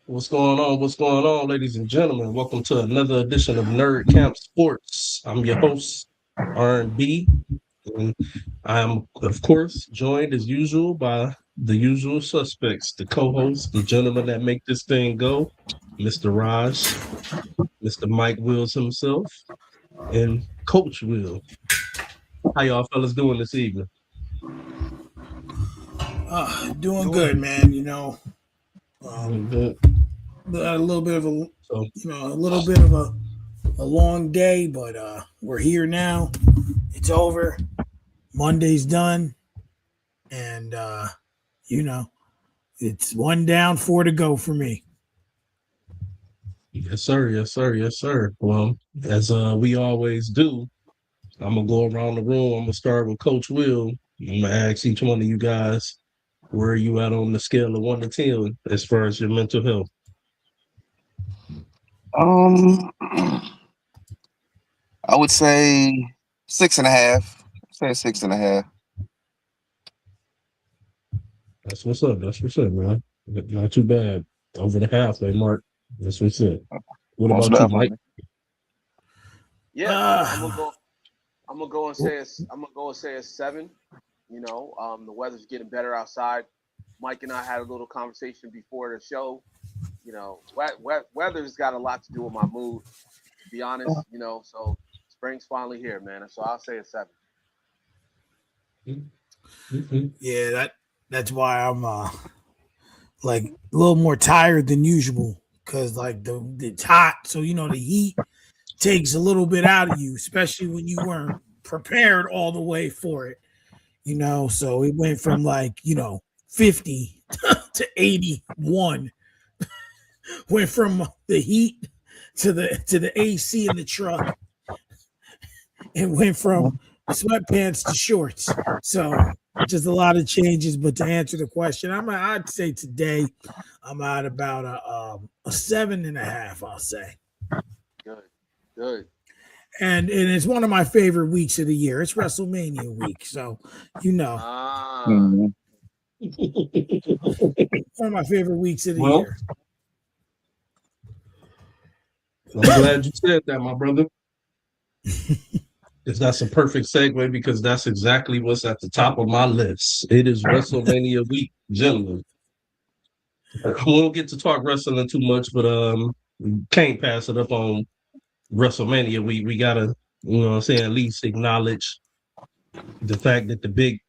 What's going on? What's going on, ladies and gentlemen? Welcome to another edition of Nerdcamp Sports. I'm your host, R&B, and I am, of course, joined as usual by the usual suspects, the co-hosts, the gentlemen that make this thing go, Mr. Raj, Mr. Mike Wills himself, and Coach Will. How y'all fellas doing this evening? Doing good, man. Doing good. A little bit of So, a long day, but we're here now. It's over. Monday's done, and it's one down, four to go for me. yes, sir. Yes, sir. Yes, sir. Well, as we always do, I'm gonna go around the room. I'm gonna start with Coach Will. I'm gonna ask each one of you guys, where are you at on the scale of 1 to 10 as far as your mental health? I would say 6.5. Say 6.5. That's what's up. That's what's up, man. Not too bad. Over the halfway mark. That's what's it. What Most about you, Mike? definitely. Yeah, I'm gonna go and say it's 7. The weather's getting better outside. Mike and I had a little conversation before the show. Weather's got a lot to do with my mood, to be honest. So spring's finally here, man. So I'll say it's 7. Yeah, that's why I'm like a little more tired than usual because like it's hot, so the heat takes a little bit out of you, especially when you weren't prepared all the way for it. So it went from 50 to 81. Went from the heat to the AC in the truck. It went from sweatpants to shorts. So just a lot of changes. But to answer the question, I'd say today I'm at about a 7.5. I'll say. Good. And it's one of my favorite weeks of the year. It's WrestleMania week, so Mhm. one of my favorite weeks of the Well, year. I'm glad you said that, my brother. Because that's a perfect segue because that's exactly what's at the top of my list. It is WrestleMania week, gentlemen. We won't get to talk wrestling too much, but we can't pass it up on WrestleMania week. We gotta, at least acknowledge the fact that the big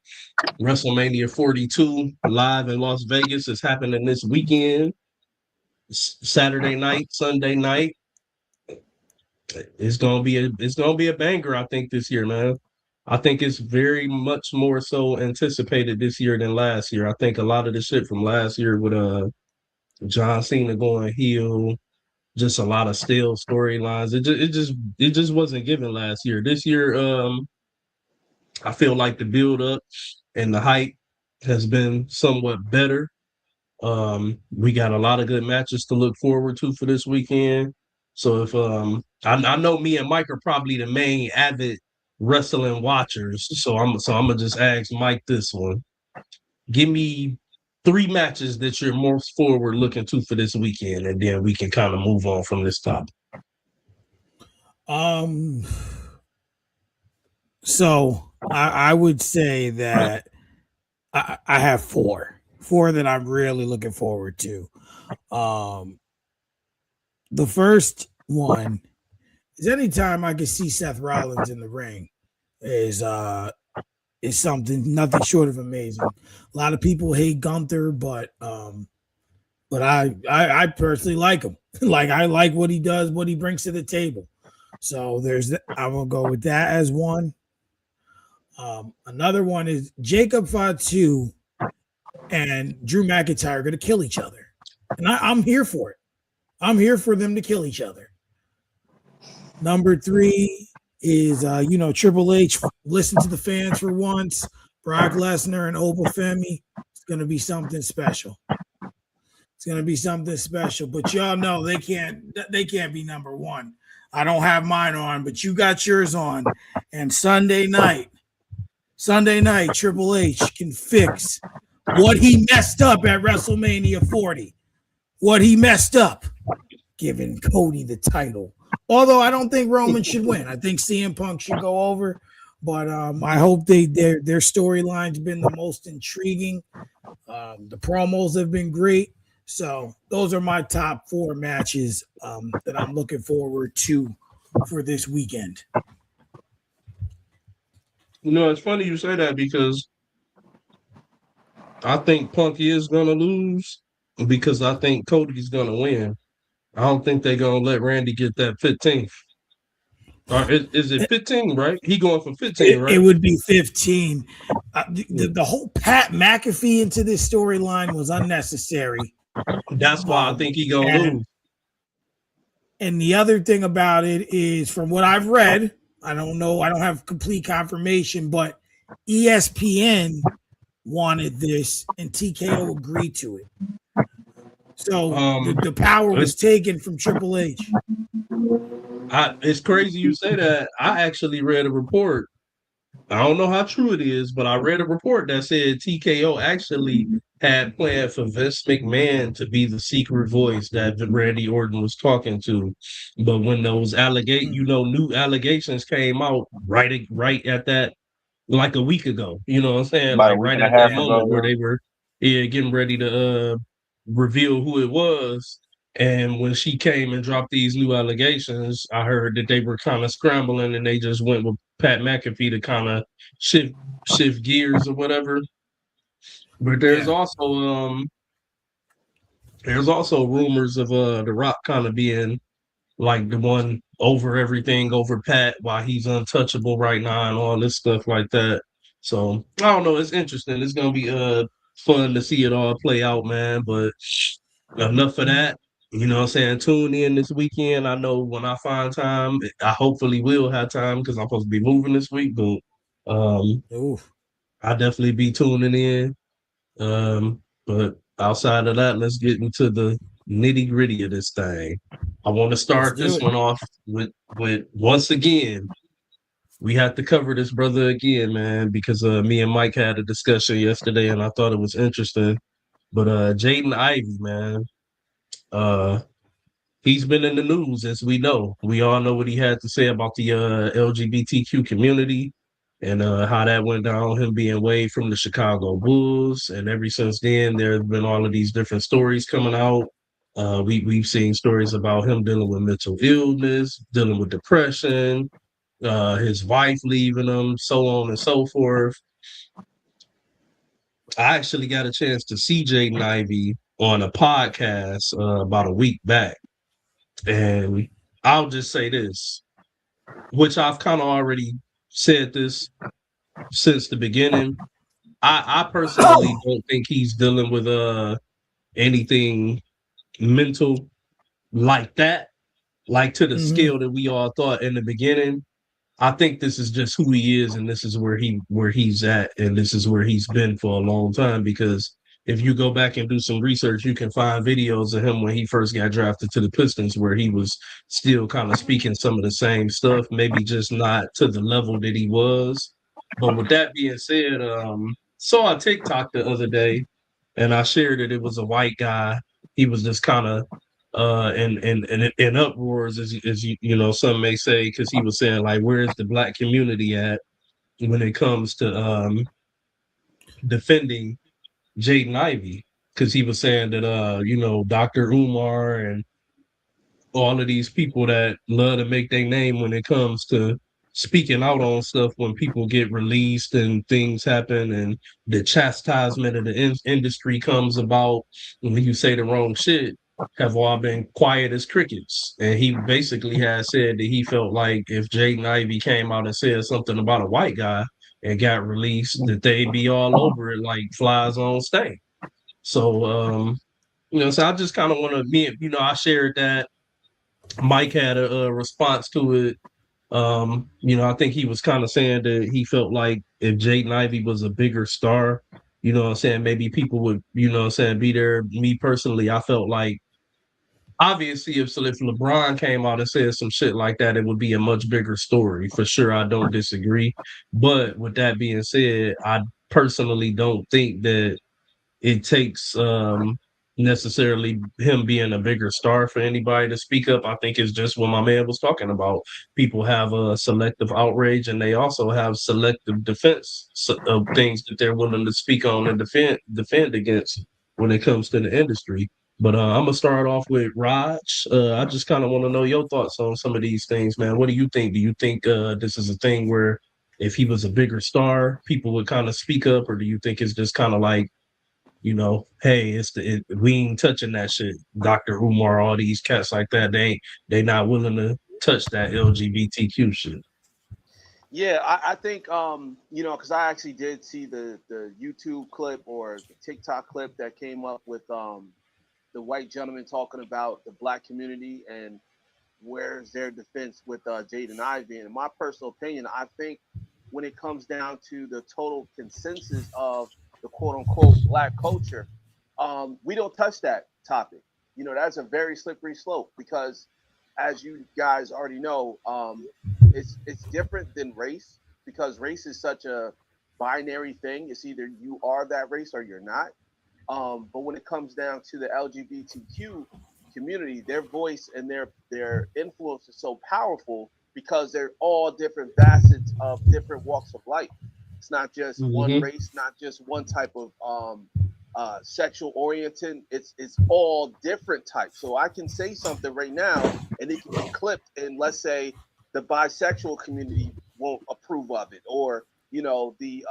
WrestleMania 42 live in Las Vegas is happening this weekend. Saturday night, Sunday night. It's gonna be a banger, I think, this year, man. I think it's very much more so anticipated this year than last year. I think a lot of the shit from last year with John Cena going heel, just a lot of stale storylines. It just wasn't given last year. This year, I feel like the build up and the hype has been somewhat better. We got a lot of good matches to look forward to for this weekend. So if I know me and Mike are probably the main avid wrestling watchers. So I'm gonna just ask Mike this one. Give me 3 matches that you're most forward looking to for this weekend, and then we can kind of move on from this topic. So I would say that I have four that I'm really looking forward to. The first one is anytime I can see Seth Rollins in the ring is something nothing short of amazing. A lot of people hate Gunther, but I personally like him. Like I like what he does, what he brings to the table. So I'm gonna go with that as one. Another one is Jacob Fatu and Drew McIntyre are going to kill each other. And I'm here for it. I'm here for them to kill each other. Number 3 is, Triple H, listen to the fans for once. Brock Lesnar and Obafemi. It's going to be something special. It's going to be something special. But y'all know they can't be number 1. I don't have mine on, but you got yours on. And Sunday night, Triple H can fix what he messed up at WrestleMania 40. what he messed up, giving Cody the title. Although I don't think Roman should win. I think CM Punk should go over. But I hope their storyline's been the most intriguing. The promos have been great. So those are my top 4 matches that I'm looking forward to for this weekend. You know, it's funny you say that because I think Punk is gonna lose because I think Cody's gonna win. I don't think they're gonna let Randy get that 15th. Or is it 15, right? He going for 15, right? It would be 15. The whole Pat McAfee into this storyline was unnecessary. That's why I think he gonna lose. And the other thing about it is, from what I've read, I don't know, I don't have complete confirmation, but ESPN wanted this and TKO agreed to it. So the power was taken from Triple H. It's crazy you say that. I actually read a report. I don't know how true it is, but I read a report that said TKO actually had planned for Vince McMahon to be the secret voice that Randy Orton was talking to. But when those new allegations came out right at that, like a week ago, you know what I'm saying? About a Like week right and a at that half moment ago, where yeah. they were getting ready to reveal who it was. And when she came and dropped these new allegations, I heard that they were kind of scrambling and they just went with Pat McAfee to kind of shift gears or whatever. But there's also rumors of The Rock kind of being like the one over everything over Pat while he's untouchable right now and all this stuff like that. So I don't know. It's interesting. It's gonna be fun to see it all play out, man. But enough of that. You know what I'm saying? Tune in this weekend. I know when I find time, I hopefully will have time because I'm supposed to be moving this week, but I definitely be tuning in. But outside of that, let's get into the nitty-gritty of this thing. I want to start this one off with once again, we have to cover this brother again, man, because me and Mike had a discussion yesterday and I thought it was interesting. But Jaden Ivey, man, he's been in the news, as we know. We all know what he had to say about the LGBTQ community and how that went down, him being waived from the Chicago Bulls. And ever since then, there have been all of these different stories coming out. We've seen stories about him dealing with mental illness, dealing with depression, his wife leaving him, so on and so forth. I actually got a chance to see Jaden Ivey on a podcast about a week back. And I'll just say this, which I've kind of already said this since the beginning. I personally don't think he's dealing with anything mental like that, like to the scale that we all thought in the beginning. I think this is just who he is, and this is where he's at, and this is where he's been for a long time. Because if you go back and do some research, you can find videos of him when he first got drafted to the Pistons, where he was still kind of speaking some of the same stuff, maybe just not to the level that he was. But with that being said, saw a TikTok the other day, and I shared it. It was a white guy. He was just kind of in uproars, as you know, some may say, because he was saying like, where's the black community at when it comes to defending Jaden Ivey? Because he was saying that you know, Dr. Umar and all of these people that love to make their name when it comes to speaking out on stuff when people get released and things happen and the chastisement of the industry comes about when you say the wrong shit, have all been quiet as crickets. And he basically has said that he felt like if Jaden Ivey came out and said something about a white guy and got released, that they'd be all over it like flies on stake. So you know, so I just kind of want to, you know, I shared that. Mike had a response to it. You know, I think he was kind of saying that he felt like if Jaden Ivey was a bigger star, you know what I'm saying, maybe people would, you know what I'm saying, be there. Me personally, I felt like obviously if LeBron came out and said some shit like that, it would be a much bigger story. For sure, I don't disagree. But with that being said, I personally don't think that it takes necessarily him being a bigger star for anybody to speak up. I think it's just what my man was talking about. People have a selective outrage, and they also have selective defense of things that they're willing to speak on and defend against when it comes to the industry. But I'm gonna start off with Raj. I just kind of want to know your thoughts on some of these things, man. What do you think? Do you think this is a thing where if he was a bigger star, people would kind of speak up, or do you think it's just kind of like, hey, we ain't touching that shit. Dr. Umar, all these cats like that, they not willing to touch that LGBTQ shit. Yeah, I think because I actually did see the YouTube clip or the TikTok clip that came up with the white gentleman talking about the black community and where's their defense with Jaden Ivey. And in my personal opinion, I think when it comes down to the total consensus of the quote unquote black culture, we don't touch that topic. That's a very slippery slope because, as you guys already know, it's different than race because race is such a binary thing. It's either you are that race or you're not. But when it comes down to the LGBTQ community, their voice and their influence is so powerful because they're all different facets of different walks of life. It's not just one race, not just one type of sexual orientation. It's all different types. So I can say something right now, and it can be clipped, and let's say the bisexual community won't approve of it, or the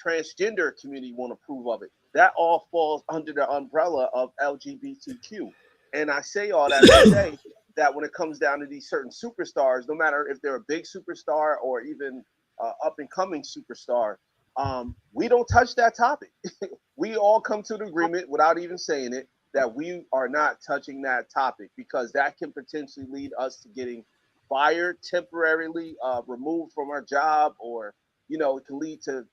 transgender community won't approve of it. That all falls under the umbrella of LGBTQ. And I say all that to say that when it comes down to these certain superstars, no matter if they're a big superstar or even up and coming superstar, we don't touch that topic. We all come to the agreement without even saying it that we are not touching that topic because that can potentially lead us to getting fired, temporarily removed from our job, or it can lead to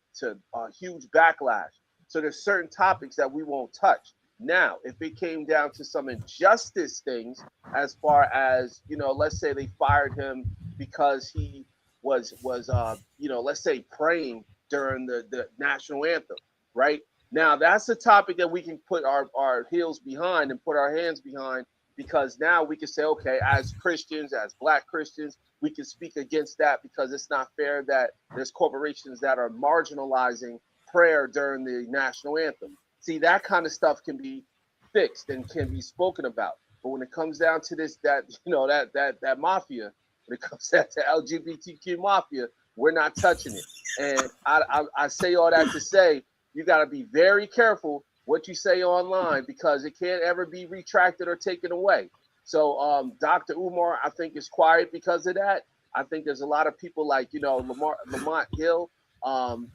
huge backlash. So there's certain topics that we won't touch. Now, if it came down to some injustice things, as far as let's say they fired him because he was let's say praying during the national anthem, right? Now that's a topic that we can put our heels behind and put our hands behind because now we can say, okay, as Christians, as Black Christians, we can speak against that because it's not fair that there's corporations that are marginalizing prayer during the national anthem. See, that kind of stuff can be fixed and can be spoken about. But when it comes down to that mafia, when it comes down to LGBTQ mafia, we're not touching it. And I say all that to say you got to be very careful what you say online because it can't ever be retracted or taken away. So Dr. Umar, I think, is quiet because of that. I think there's a lot of people like, Lamont Hill.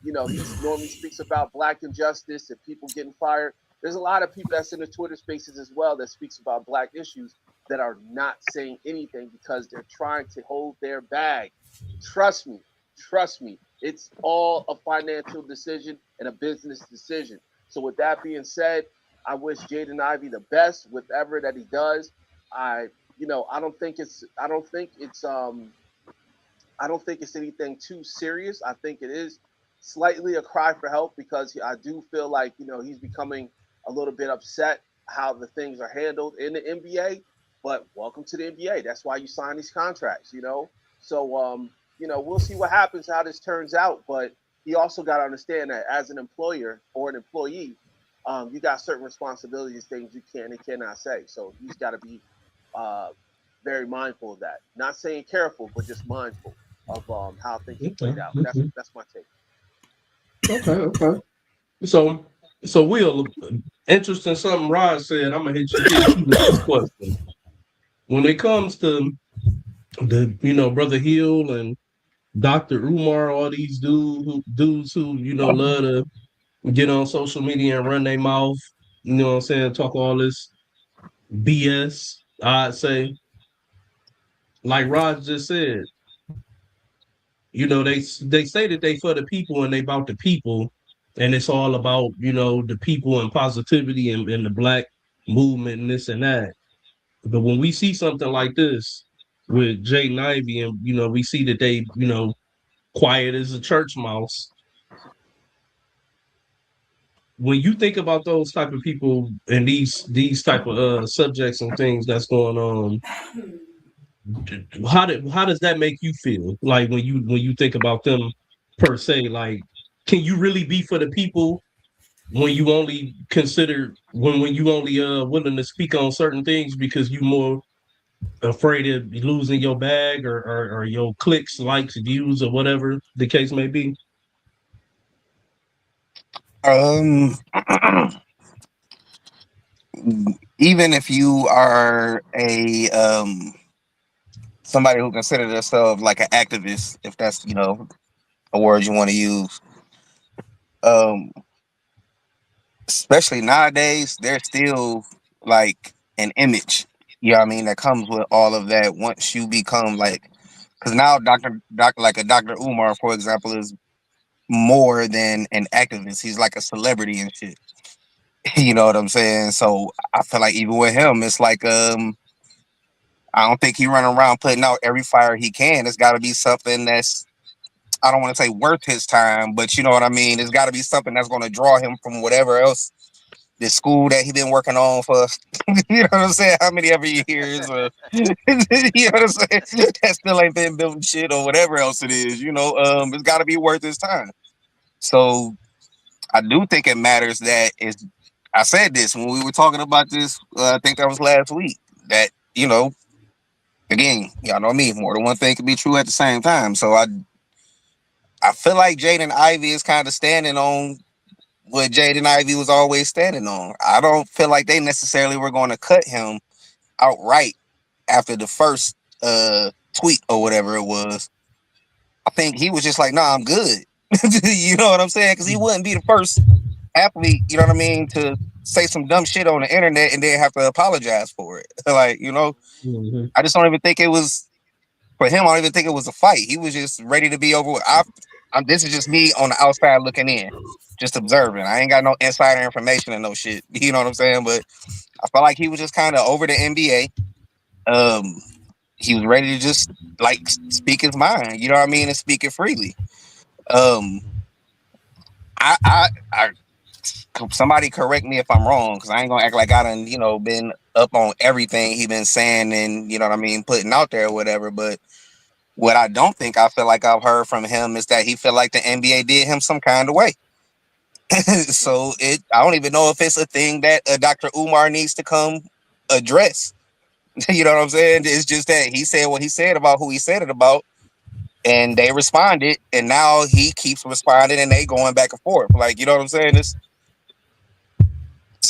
He normally speaks about Black injustice and people getting fired. There's a lot of people that's in the Twitter spaces as well that speaks about Black issues that are not saying anything because they're trying to hold their bag. Trust me. It's all a financial decision and a business decision. So with that being said, I wish Jaden Ivey the best with whatever that he does. I don't think it's anything too serious. I think it is slightly a cry for help because I do feel like he's becoming a little bit upset how the things are handled in the NBA. But welcome to the NBA. That's why you sign these contracts. So we'll see what happens, how this turns out. But he also got to understand that as an employer or an employee, you got certain responsibilities, things you can and cannot say. So he's got to be very mindful of that. Not saying careful, but just mindful of how things have played out. That's my take. Okay. So Will, interesting something Rod said. I'm gonna hit you with this question. When it comes to the Brother Hill and Dr. Umar, all these dudes who love to get on social media and run their mouth, you know what I'm saying, talk all this BS, I'd say, like Rod just said, they say that they for the people and they about the people, and it's all about the people and positivity and the Black movement and this and that. But when we see something like this with Jaden Ivey and we see that they quiet as a church mouse, when you think about those type of people and these type of subjects and things that's going on, how does that make you feel? Like when you think about them per se, like can you really be for the people when you only consider when you only willing to speak on certain things because you more afraid of losing your bag or your clicks, likes, views, or whatever the case may be? Um, even if you are a somebody who consider themselves like an activist, if that's a word you want to use, um, especially nowadays, there's still like an image, you know what I mean, that comes with all of that once you become like, because now like a Dr. Umar, for example, is more than an activist. He's like a celebrity and shit. You know what I'm saying? So I feel like even with him, it's like I don't think he run around putting out every fire he can. It's got to be something that's, I don't want to say worth his time, but you know what I mean. It's got to be something that's going to draw him from whatever else the school that he been working on for, you know what I'm saying, how many ever years, or you know what I'm saying, that still ain't been building shit or whatever else it is. It's got to be worth his time. So I do think it matters that is. I said this when we were talking about this. I think that was last week. That again, y'all know me. More than one thing can be true at the same time. So I feel like Jaden Ivey is kind of standing on what Jaden Ivey was always standing on. I don't feel like they necessarily were going to cut him outright after the first tweet or whatever it was. I think he was just like, "Nah, I'm good." You know what I'm saying? Because he wouldn't be the first athlete, you know what I mean, to say some dumb shit on the internet and then have to apologize for it. Like, Mm-hmm. I just don't even think it was for him. I don't even think it was a fight. He was just ready to be over with. This is just me on the outside looking in, just observing. I ain't got no insider information and no shit. You know what I'm saying? But I felt like he was just kind of over the NBA. He was ready to just like speak his mind. You know what I mean, and speak it freely. Um, I somebody correct me if I'm wrong, because I ain't gonna act like I done been up on everything he been saying and you know what I mean, putting out there or whatever. But what I feel like I've heard from him is that he feel like the NBA did him some kind of way. So I don't even know if it's a thing that Dr. Umar needs to come address. You know what I'm saying? It's just that he said what he said about who he said it about, and they responded, and now he keeps responding, and they going back and forth. Like, you know what I'm saying? It's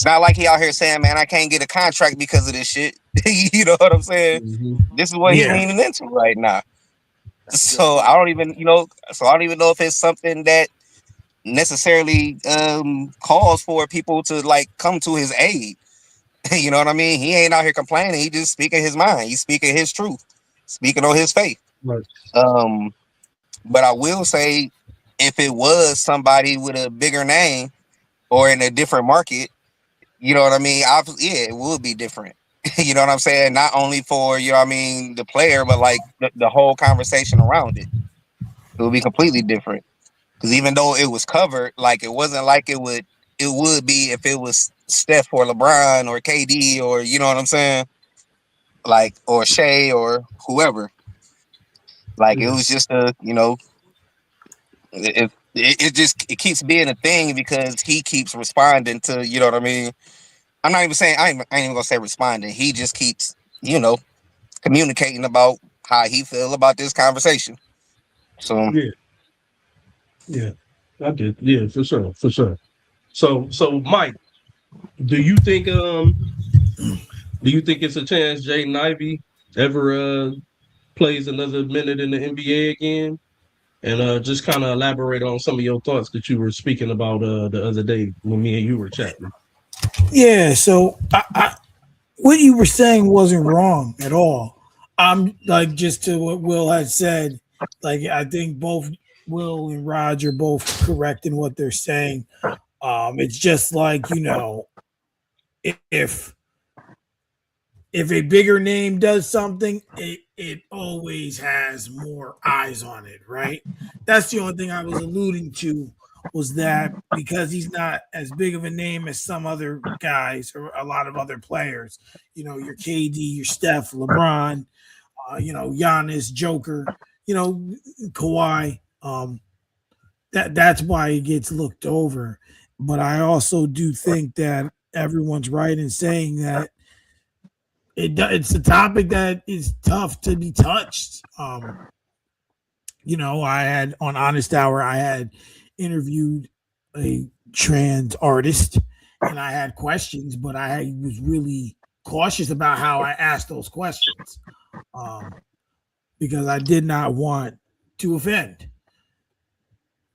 not like he out here saying, "Man, I can't get a contract because of this shit." You know what I'm saying? Mm-hmm. This is what he Yeah. leaning into right now. That's a So good I point. don't even, know if it's something that necessarily calls for people to like come to his aid. You know what I mean? He ain't out here complaining. He just speaking his mind. He's speaking his truth, speaking on his faith. Right. Um, but I will say, if it was somebody with a bigger name or in a different market, you know what I mean? Yeah, it would be different. You know what I'm saying? Not only for, you know what I mean, the player, but like the whole conversation around it. It would be completely different. Because even though it was covered, like it wasn't like it would be if it was Steph or LeBron or KD or you know what I'm saying? Like, or Shea or whoever. Like it Yeah. was just it keeps being a thing because he keeps responding to, you know what I mean? I'm not even saying I ain't even gonna say responding. He just keeps, you know, communicating about how he feel about this conversation. So Yeah. Yeah. I did. Yeah, for sure. For sure. So Mike, do you think it's a chance Jaden Ivey ever plays another minute in the NBA again? And just kind of elaborate on some of your thoughts that you were speaking about the other day when me and you were chatting. Yeah. So what you were saying wasn't wrong at all. I'm like, just to what Will had said, like I think both Will and Roger both correct in what they're saying. It's just like, if a bigger name does something, it always has more eyes on it, right? That's the only thing I was alluding to was that because he's not as big of a name as some other guys or a lot of other players, your KD, your Steph, LeBron, Giannis, Joker, Kawhi. That's why he gets looked over. But I also do think that everyone's right in saying that it's a topic that is tough to be touched. I had on Honest Hour, I had interviewed a trans artist and I had questions, but I was really cautious about how I asked those questions because I did not want to offend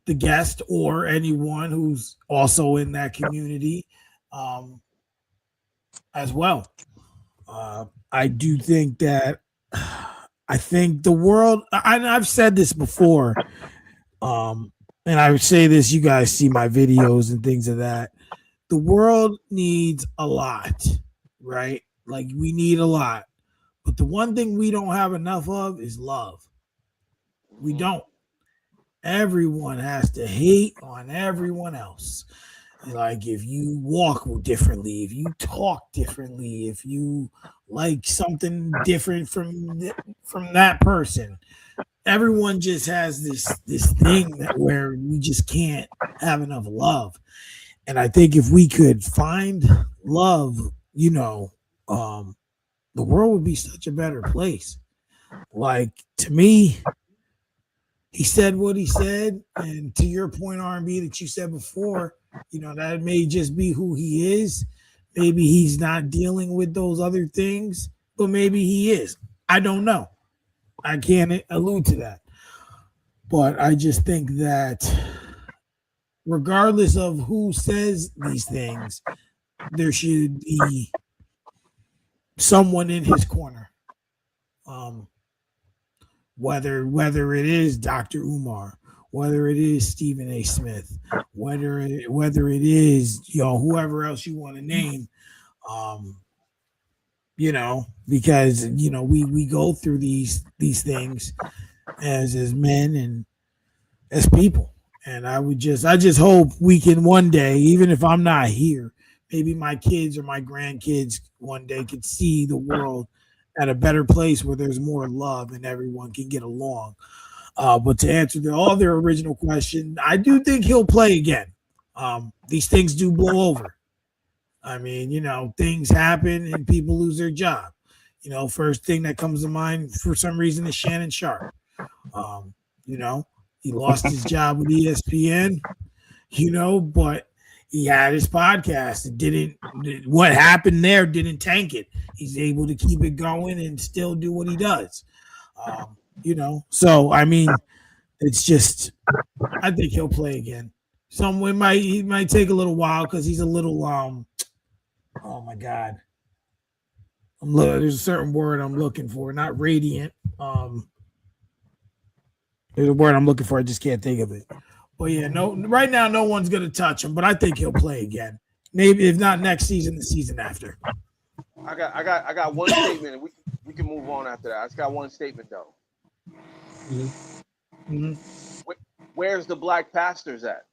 the guest or anyone who's also in that community as well. I do think that I think the world, I've said this before, and I would say this, you guys see my videos and things of that. The world needs a lot, right? Like we need a lot. But the one thing we don't have enough of is love. We don't. Everyone has to hate on everyone else. Like if you walk differently, if you talk differently, if you like something different from that person, everyone just has this thing that where we just can't have enough love. And I think if we could find love, the world would be such a better place. Like to me, he said what he said, and to your point, R&B, that you said before, that may just be who he is. Maybe he's not dealing with those other things, but maybe he is. I don't know. I can't allude to that. But I just think that regardless of who says these things, there should be someone in his corner. Whether it is Dr. Umar, whether it is Stephen A. Smith, whether it is whoever else you want to name, because we go through these things as men and as people, and I just hope we can one day, even if I'm not here, maybe my kids or my grandkids one day could see the world at a better place where there's more love and everyone can get along. But to answer all their original question, I do think he'll play again. These things do blow over. I mean, things happen and people lose their job. First thing that comes to mind for some reason is Shannon Sharp. He lost his job with ESPN, but he had his podcast. What happened there didn't tank it. He's able to keep it going and still do what he does. So I mean, it's just, I think he'll play again. He might take a little while because he's a little oh my God. There's a certain word I'm looking for, not radiant. There's a word I'm looking for, I just can't think of it. But yeah, right now no one's gonna touch him, but I think he'll play again. Maybe if not next season, the season after. I got one statement, and we can move on after that. I just got one statement though. Mm-hmm. Where's the black pastors at?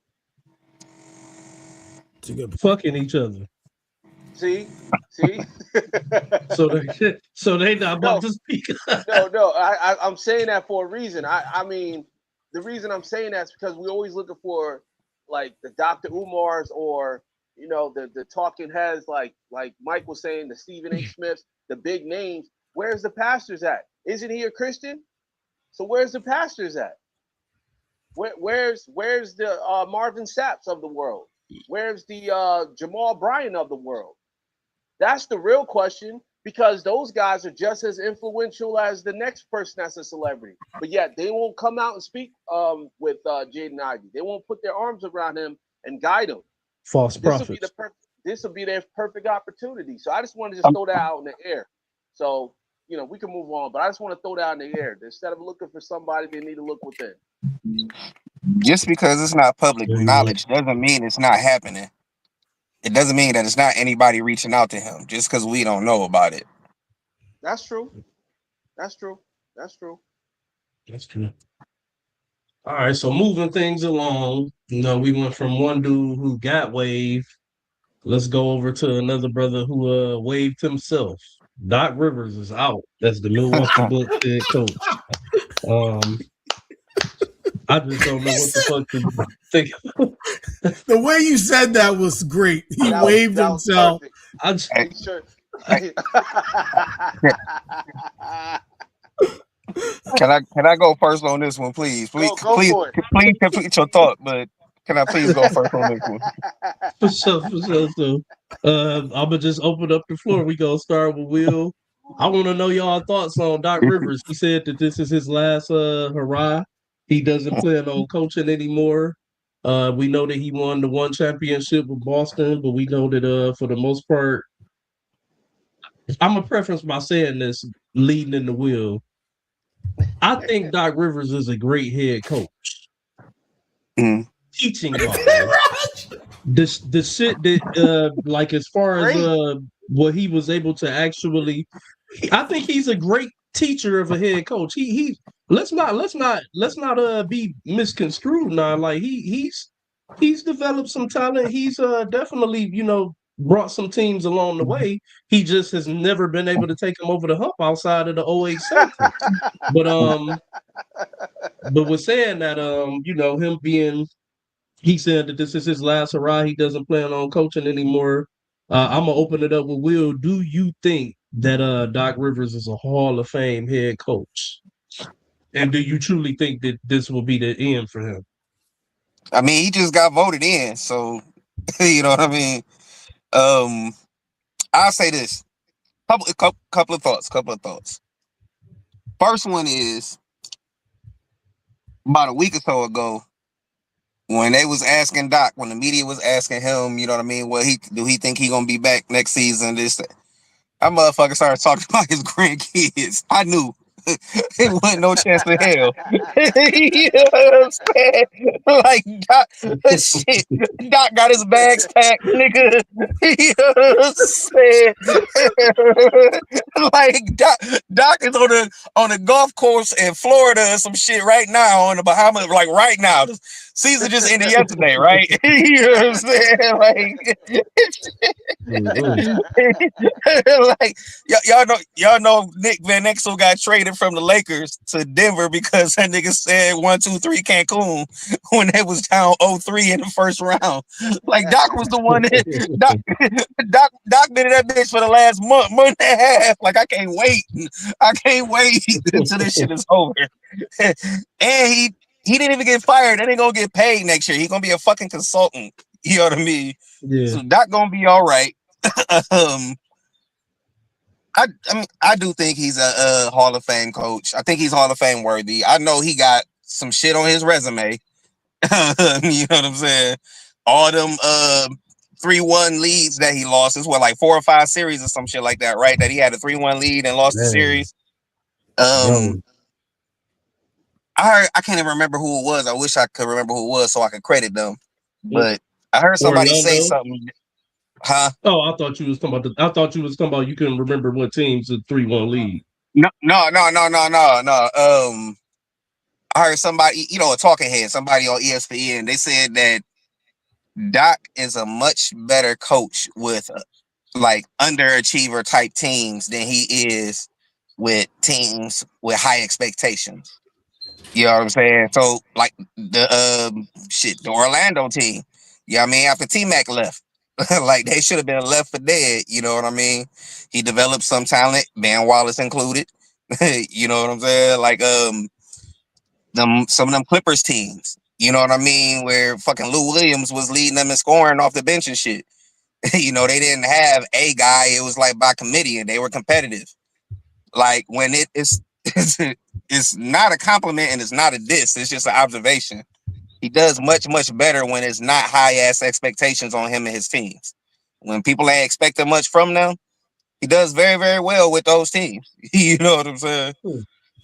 It's a good fucking each other. See. so they not about to speak. no. I'm saying that for a reason. I mean, the reason I'm saying that is because we're always looking for like the Dr. Umars or the talking heads, like Mike was saying, the Stephen A. Smiths, the big names. Where's the pastors at? Isn't he a Christian? So where's the pastors at? Where's the Marvin Saps of the world? Where's the Jamal Bryant of the world? That's the real question, because those guys are just as influential as the next person that's a celebrity. But yet they won't come out and speak with Jaden Ivey. They won't put their arms around him and guide him. False prophets. This will be their perfect opportunity. So I just want to just throw that out in the air. So, we can move on, but I just want to throw that out in the air. Instead of looking for somebody, they need to look within. Just because it's not public knowledge doesn't mean it's not happening. It doesn't mean that it's not anybody reaching out to him just because we don't know about it. That's true. All right, so moving things along, we went from one dude who got waved. Let's go over to another brother who waved himself. Doc Rivers is out as the Milwaukee Bucks head coach. Um, I just don't know what the fuck to think. The way you said that was great. He waved that was himself. perfect. I just, Hey, Make sure. can I go first on this one, please? Go for it. Please complete your thought, but can I please go first on this one? for sure. So, I'm gonna just open up the floor. We gonna start with Will. I want to know y'all thoughts on Doc Rivers. He said that this is his last hurrah. He doesn't plan on coaching anymore. We know that he won the one championship with Boston, but we know that for the most part, I'm a preference by saying this, leading in the wheel. I think Doc Rivers is a great head coach, Mm. teaching wise. The shit that like as far as Great. what he was able to actually, I think he's a great teacher of a head coach. He let's not be misconstrued now. Like he's developed some talent. He's definitely brought some teams along the way. He just has never been able to take them over the hump outside of the '08 Celtics. But with saying that him being, he said that this is his last hurrah. He doesn't plan on coaching anymore. I'm gonna open it up with Will. Do you think that Doc Rivers is a Hall of Fame head coach? And do you truly think that this will be the end for him? I mean, he just got voted in, so you know what I mean. I'll say this: couple of thoughts. First one is about a week or so ago when they was asking Doc, when the media was asking him, you know what I mean, what he think he gonna be back next season? That motherfucker started talking about his grandkids. I knew it wasn't no chance in hell. You know what I'm saying? Like Doc, shit, Doc got his bags packed, nigga. You know what I'm saying? Like Doc is on the golf course in Florida or some shit right now on the Bahamas, like right now. The season just ended yesterday, right? You know what I'm saying? Like, like y'all know Nick Van Exel got traded from the Lakers to Denver because that nigga said 1-2-3 Cancun when they was down 0-3 in the first round. Like Doc was the one that Doc been in that bitch for the last month and a half. Like I can't wait until this shit is over. And he didn't even get fired. That ain't gonna get paid next year. He gonna be a fucking consultant. You know what I mean? Yeah. So Doc gonna be all right. I mean, I do think he's a Hall of Fame coach. I think he's Hall of Fame worthy. I know he got some shit on his resume. You know what I'm saying? All them 3-1 leads that he lost is what, like 4 or 5 series or some shit like that, right? That he had a 3-1 lead and lost the series. Bro. I can't even remember who it was. I wish I could remember who it was so I could credit them. But I heard somebody say something. Huh? Oh, I thought you was talking about you couldn't remember what team's a 3-1 lead. No. I heard somebody, a talking head, somebody on ESPN. They said that Doc is a much better coach with like underachiever type teams than he is with teams with high expectations. You know what I'm saying? So like the Orlando team. You know what I mean? After T-Mac left. Like they should have been left for dead. You know what I mean? He developed some talent, Ben Wallace included. You know what I'm saying? Like some of them Clippers teams. You know what I mean? Where fucking Lou Williams was leading them and scoring off the bench and shit. They didn't have a guy. It was like by committee, and they were competitive. Like when it's not a compliment and it's not a diss. It's just an observation. He does much, much better when it's not high ass expectations on him and his teams. When people ain't expecting much from them, he does very, very well with those teams. You know what I'm saying?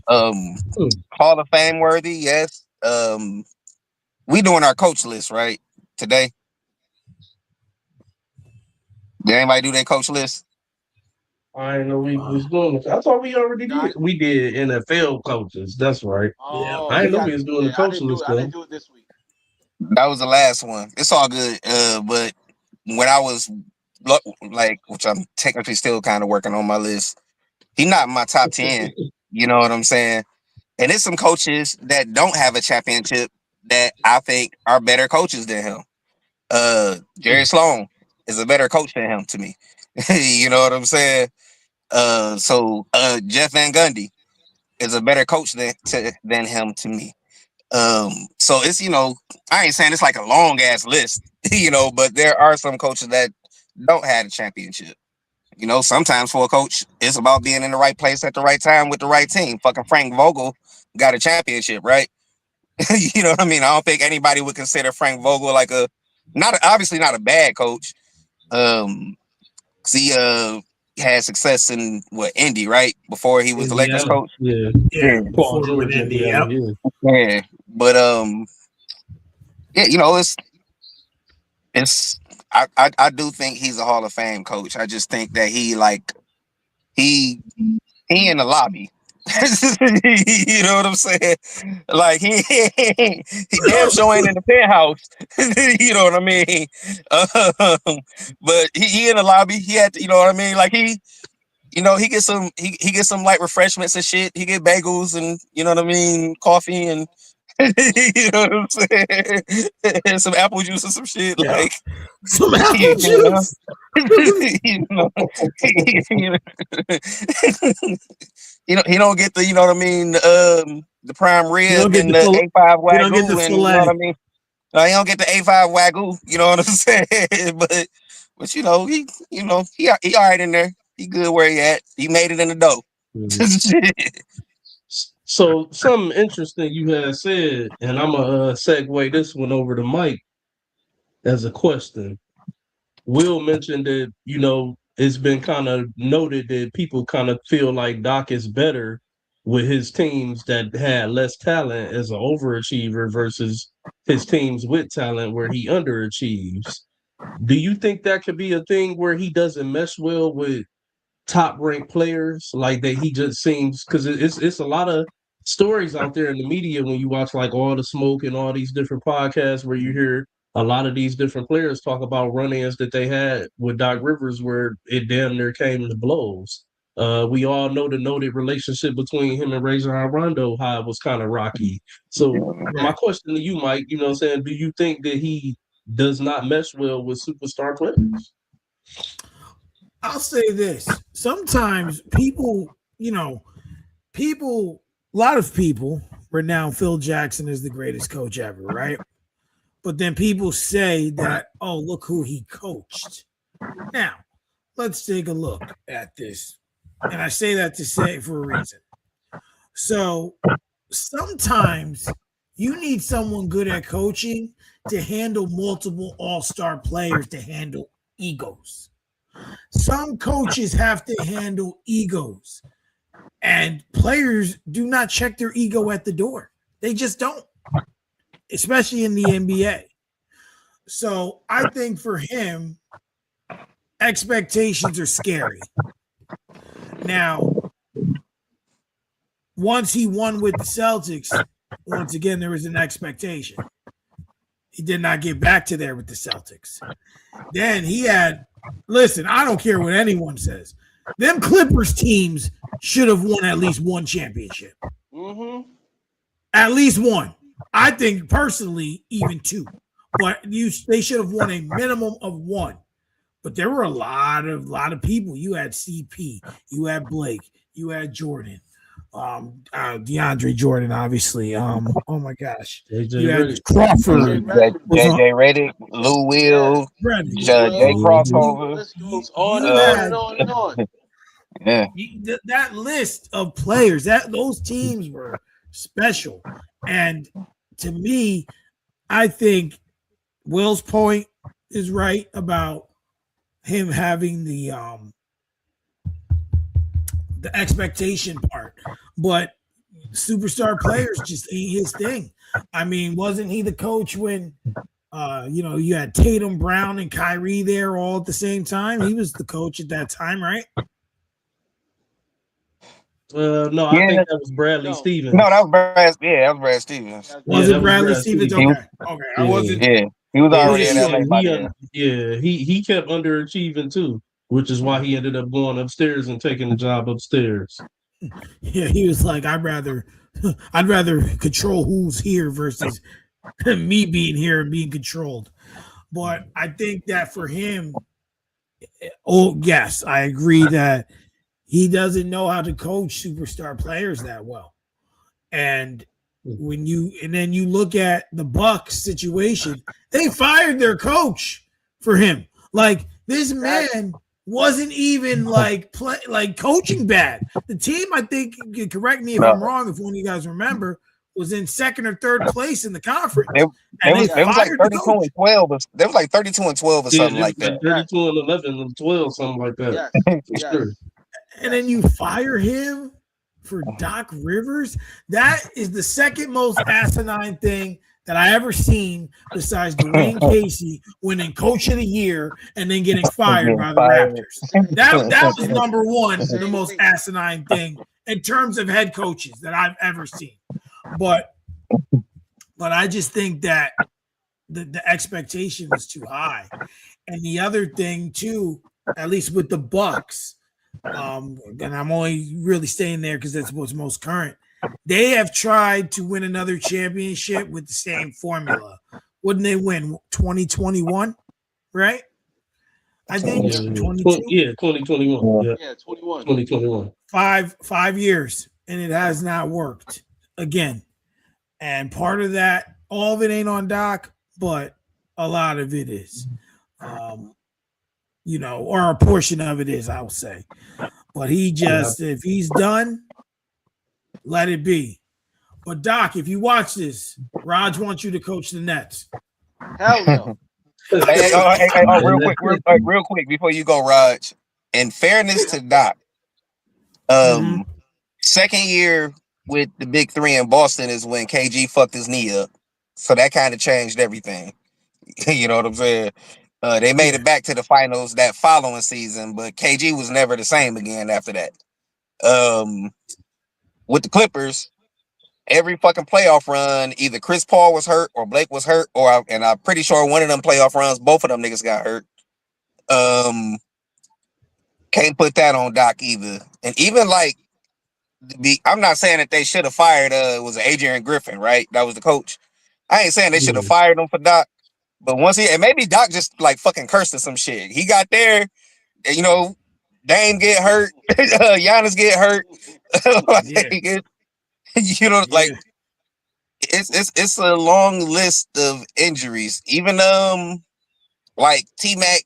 Hall of Fame worthy, yes. We doing our coach list right today. Did anybody do their coach list? I didn't know we was doing it. I thought we already did. We did NFL coaches. That's right. Yeah. Oh, I we didn't know got we was doing the yeah. I coach didn't do list it. I though. didn't do it this week. That was the last one. It's all good. But when I was like, which I'm technically still kind of working on my list, he not in my top 10. You know what I'm saying? And there's some coaches that don't have a championship that I think are better coaches than him. Jerry Sloan is a better coach than him to me. You know what I'm saying? Jeff Van Gundy is a better coach than him to me. So it's, I ain't saying it's like a long ass list, but there are some coaches that don't have a championship. Sometimes for a coach, it's about being in the right place at the right time with the right team. Fucking Frank Vogel got a championship, right? You know what I mean? I don't think anybody would consider Frank Vogel like obviously not a bad coach. 'Cause he had success in Indy, right? Before he was the Lakers Indiana. coach. Yeah. Yeah, Paul before with George, Indy. Indiana. Yep. Yeah. Yeah. But yeah, it's I do think he's a Hall of Fame coach. I just think that he in the lobby. You know what I'm saying? Like he damn sure ain't in the penthouse. You know what I mean? But he in the lobby. He had to, you know what I mean? Like he gets he gets some light refreshments and shit. He get bagels and you know what I mean, coffee and you know what I'm saying, and some apple juice or some shit Yeah. like Some apple you know. juice. You know, he don't get the, you know what I mean, the prime You don't rib get and the the full. A5 You don't get the wagyu, and you know fillet. what I mean. He don't get the A5 wagyu, you know what I'm saying. But he all right in there. He good where he at. He made it in the dough. Mhm. So something interesting you had said, and I'm gonna segue this one over to Mike as a question. Will mentioned that it's been kind of noted that people kind of feel like Doc is better with his teams that had less talent as an overachiever versus his teams with talent where he underachieves. Do you think that could be a thing where he doesn't mesh well with top ranked players, like that he just seems, because it's a lot of stories out there in the media when you watch like All the Smoke and all these different podcasts where you hear a lot of these different players talk about run-ins that they had with Doc Rivers where it damn near came to blows. We all know the noted relationship between him and Rajon Rondo, how it was kind of rocky. So my Right. question to you, Mike, you know what I'm saying, do you think that he does not mesh well with superstar players? I'll say this. Sometimes people, a lot of people renown Phil Jackson as the greatest coach ever, right? But then people say that, oh, look who he coached. Now, let's take a look at this. And I say that to say for a reason. So sometimes you need someone good at coaching to handle multiple all-star players to handle egos. Some coaches have to handle egos, and players do not check their ego at the door. They just don't, especially in the NBA. So I think for him, expectations are scary. Now, once he won with the Celtics, once again, there was an expectation. He did not get back to there with the Celtics. Then he had, listen, I don't care what anyone says. Them Clippers teams should have won at least one championship. Mm-hmm. At least one. I think personally, even two. But they should have won a minimum of one. But there were a lot of people. You had CP, you had Blake, you had Jordan, DeAndre Jordan, obviously. Oh my gosh, JJ you had Redick. Crawford. JJ Redick, Lou Will, Jay Crossover. List goes on You and on had and on and on. Yeah. that list of players. Those teams were special, and to me, I think Will's point is right about him having the expectation part, but superstar players just ain't his thing. I mean, wasn't he the coach when you had Tatum, Brown, and Kyrie there all at the same time? He was the coach at that time, right? No, I think that was Bradley No. Stevens. No, that was Brad. Yeah, that was Brad Stevens. Was that it Bradley Stevens? Stevens. Okay. I wasn't. Yeah, he was Yeah, already in Yeah, LA by then. he kept underachieving too, which is why he ended up going upstairs and taking the job upstairs. Yeah, he was like, I'd rather control who's here versus me being here and being controlled. But I think that for him, yes, I agree that he doesn't know how to coach superstar players that well. And then you look at the Bucks situation, they fired their coach for him. Like this man wasn't even like coaching bad. The team, I think, correct me if I'm wrong, if one of you guys remember, was in second or third place in the conference. It was like fired the 32 coach. and 12. They was like 32 and 12 or something like that. 32 and 11 and 12, something like that. Yes. Sure. And then you fire him for Doc Rivers. That is the second most asinine thing that I ever seen, besides Dwayne Casey winning Coach of the Year and then getting fired by the Raptors. That was number one, the most asinine thing in terms of head coaches that I've ever seen. But I just think that the expectation was too high. And the other thing too, at least with the Bucks, and I'm only really staying there because that's what's most current. They have tried to win another championship with the same formula. Wouldn't they win 2021? Right? I think 22. Yeah, 2021. Yeah, 21. 2021. 5 years, and it has not worked again. And part of that, all of it ain't on Doc, but a lot of it is. Or a portion of it is, I would say. But if he's done, let it be. But Doc, if you watch this, Raj wants you to coach the Nets. Hell no. Real quick before you go, Raj. In fairness to Doc, second year with the Big Three in Boston is when KG fucked his knee up, so that kind of changed everything. You know what I'm saying? They made it back to the finals that following season, but KG was never the same again after that. With the Clippers, every fucking playoff run, either Chris Paul was hurt or Blake was hurt, and I'm pretty sure one of them playoff runs, both of them niggas got hurt. Can't put that on Doc either. And even like, I'm not saying that they should have fired. It was Adrian Griffin, right? That was the coach. I ain't saying they should have fired him for Doc. But and maybe Doc just like fucking cursed or some shit. He got there, Dame get hurt, Giannis get hurt. It's a long list of injuries. Even like T-Mac,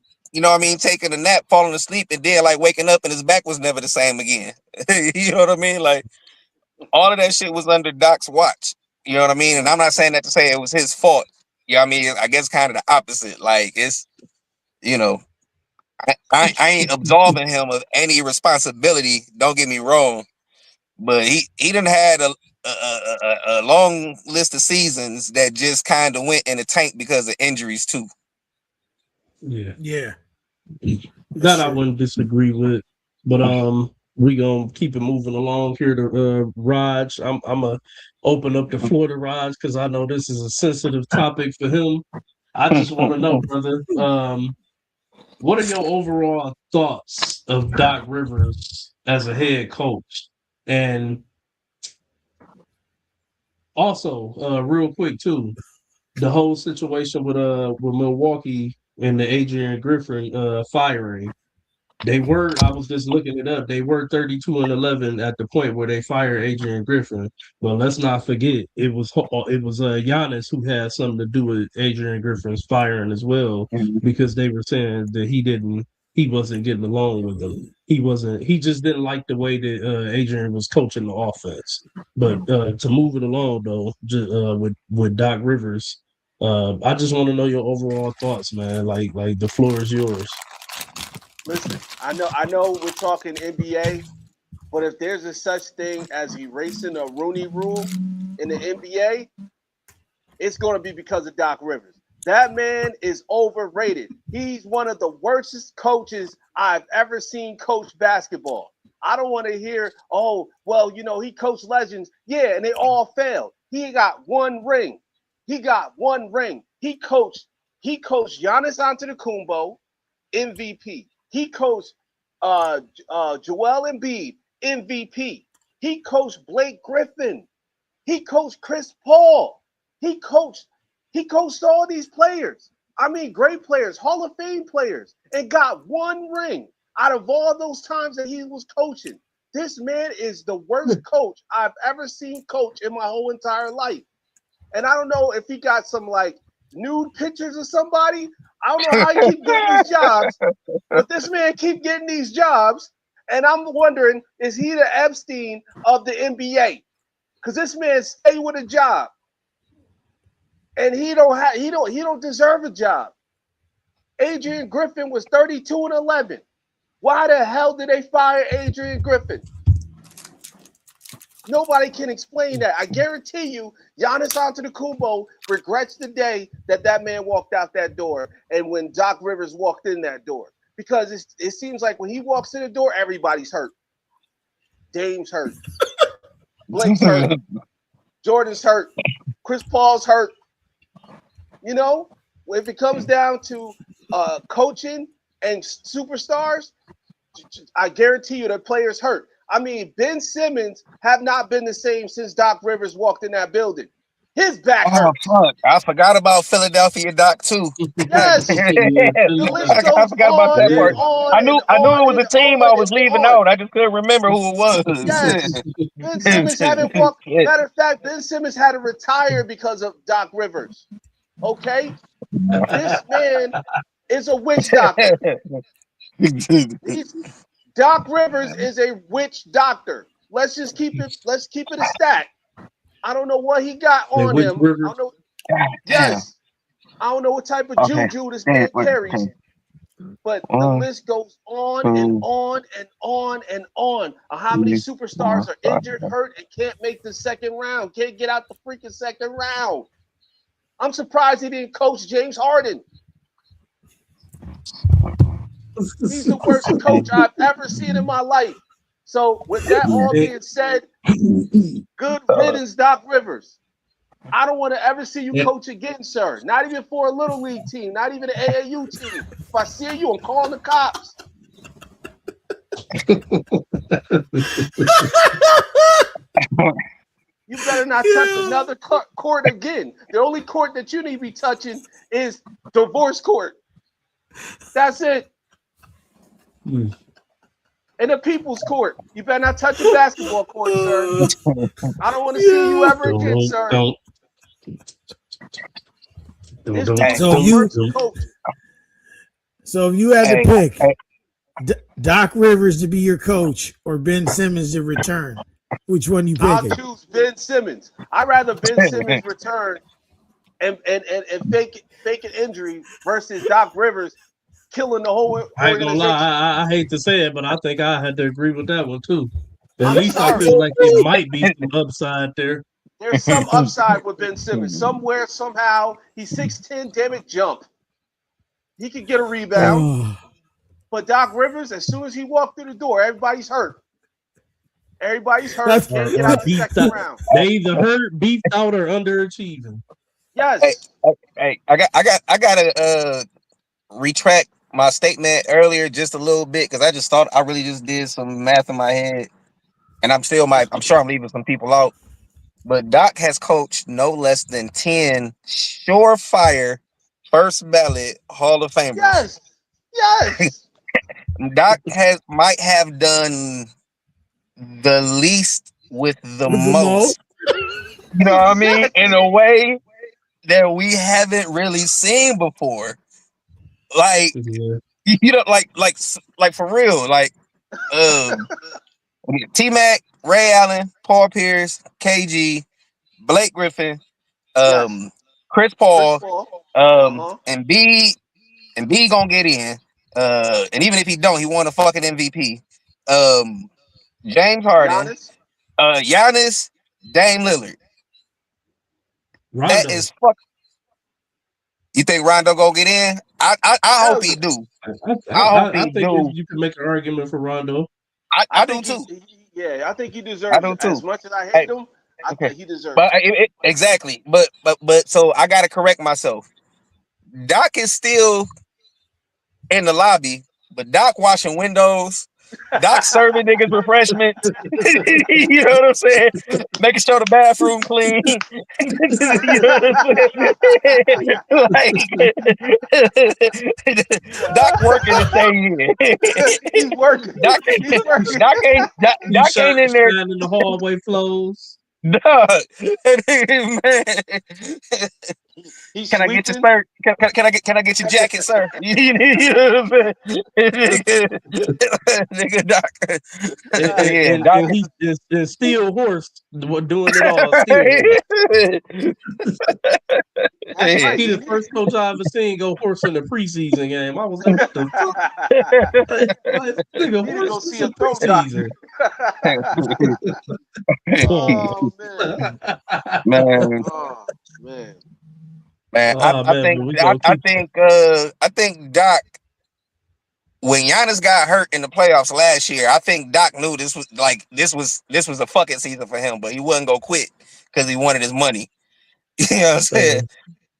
taking a nap, falling asleep, and then like waking up and his back was never the same again. You know what I mean? Like all of that shit was under Doc's watch. You know what I mean? And I'm not saying that to say it was his fault. You know what I mean? I guess kind of the opposite. Like it's, I ain't absolving him of any responsibility. Don't get me wrong, but he done had a long list of seasons that just kind of went in the tank because of injuries too. Yeah. That I wouldn't disagree with, but we gonna keep it moving along here to Raj. I'm gonna open up the floor to Raj because I know this is a sensitive topic for him. I just want to know, brother, what are your overall thoughts of Doc Rivers as a head coach? And also, real quick too, the whole situation with Milwaukee and the Adrian Griffin firing. I was just looking it up. They were 32-11 at the point where they fired Adrian Griffin. Well, let's not forget it was Giannis who had something to do with Adrian Griffin's firing as well, because they were saying that he wasn't getting along with them. He just didn't like the way that Adrian was coaching the offense. But to move it along though, with Doc Rivers, I just want to know your overall thoughts, man. Like the floor is yours. Listen, I know we're talking NBA, but if there's a such thing as erasing a Rooney Rule in the NBA, it's going to be because of Doc Rivers. That man is overrated. He's one of the worstest coaches I've ever seen coach basketball. I don't want to hear, oh, well, he coached legends. Yeah, and they all failed. He got one ring. He got one ring. He coached Giannis Antetokounmpo, MVP. He coached Joel Embiid, MVP. He coached Blake Griffin. He coached Chris Paul. He coached he coached all these players. I mean, great players, Hall of Fame players, and got one ring out of all those times that he was coaching. This man is the worst coach I've ever seen coach in my whole entire life. And I don't know if he got some like nude pictures of somebody. I don't know how he keep getting these jobs, but this man keep getting these jobs. And I'm wondering, is he the Epstein of the NBA? Because this man stay with a job, and he don't deserve a job. Adrian Griffin was 32-11. Why the hell did they fire Adrian Griffin? Nobody can explain that. I guarantee you, Giannis Antetokounmpo regrets the day that man walked out that door, and when Doc Rivers walked in that door, because it seems like when he walks in the door, everybody's hurt. Dame's hurt. Blake's hurt. Jordan's hurt. Chris Paul's hurt. If it comes down to coaching and superstars, I guarantee you the players hurt. I mean, Ben Simmons have not been the same since Doc Rivers walked in that building. His back hurt. Fuck. I forgot about Philadelphia Doc too. Yes. The list goes I forgot about that part. on I knew on it was a team I was leaving out. I just couldn't remember who it was. Yes. Ben Simmons haven't walked. Matter of fact, Ben Simmons had to retire because of Doc Rivers. Okay? This man is a witch doctor. Doc Rivers is a witch doctor. Let's keep it a stat. I don't know what he got on him. I don't know. Yes. I don't know what type of juju this man carries. But the list goes on and on and on and on. How many superstars are injured, hurt, and can't make the second round? Can't get out the freaking second round. I'm surprised he didn't coach James Harden. He's the worst coach I've ever seen in my life. So with that all being said, good riddance, Doc Rivers. I don't want to ever see you coach again, sir. Not even for a little league team, not even an AAU team. If I see you, I'm calling the cops. You better not touch another court again. The only court that you need to be touching is divorce court. That's it. And the people's court. You better not touch a basketball court, sir. I don't want to see you ever again, sir. So if you had to pick Doc Rivers to be your coach or Ben Simmons to return, which one you picking? I'll choose Ben Simmons. I'd rather Ben Simmons return and fake an injury versus Doc Rivers killing the whole organization. I ain't gonna lie, I hate to say it, but I think I had to agree with that one too. At least I feel like it might be some upside there. There's some upside with Ben Simmons. Somewhere, somehow, he's 6'10", damn it, jump. He could get a rebound. But Doc Rivers, as soon as he walked through the door, everybody's hurt. Everybody's hurt. Can't get out the second round. They either hurt, beefed out, or underachieving. Yes. Hey, I gotta retract my statement earlier just a little bit because I just thought I really just did some math in my head, and I'm sure I'm leaving some people out. But Doc has coached no less than 10 surefire first ballot Hall of Famers. Yes. Doc might have done the least with the most. You know what I mean? In a way that we haven't really seen before. Like like for real. Like T-Mac, Ray Allen, Paul Pierce, KG, Blake Griffin, Chris Paul, and B gonna get in. And even if he don't, he won a fucking MVP. James Harden, Giannis, Dame Lillard. Rondo. That is fuck. You think Rondo go get in? I hope he do. I think you can make an argument for Rondo. I do think too. I think he I deserves do it. As too. much as I Hey, hate him, I okay. think he deserves But it. exactly. But so I gotta correct myself. Doc is still in the lobby, but Doc washing windows. Doc serving niggas refreshments. You know what I'm saying? Making sure the bathroom clean. You know what I'm saying? Like Doc working to stay in. He's working. Doc, He's working. Doc ain't in there. Shining the hallway flows. Dog. Man. He's Can I get your sweeping. shirt? Can I get your jacket, sir? You know what I'm saying? Nigga, Doc. Yeah, Doc. And he is still horse doing it all. Still horse. That's right. He He the did. first coach I ever seen go horse in the preseason game. I was like, what the fuck? Like, nigga, Need to go horse see this a is throat preseason. Oh man. Man, Oh man. man, Oh man, but we gonna keep I think Doc, when Giannis got hurt in the playoffs last year, I think Doc knew this was a fucking season for him, but he wasn't gonna quit because he wanted his money. You know what I'm saying?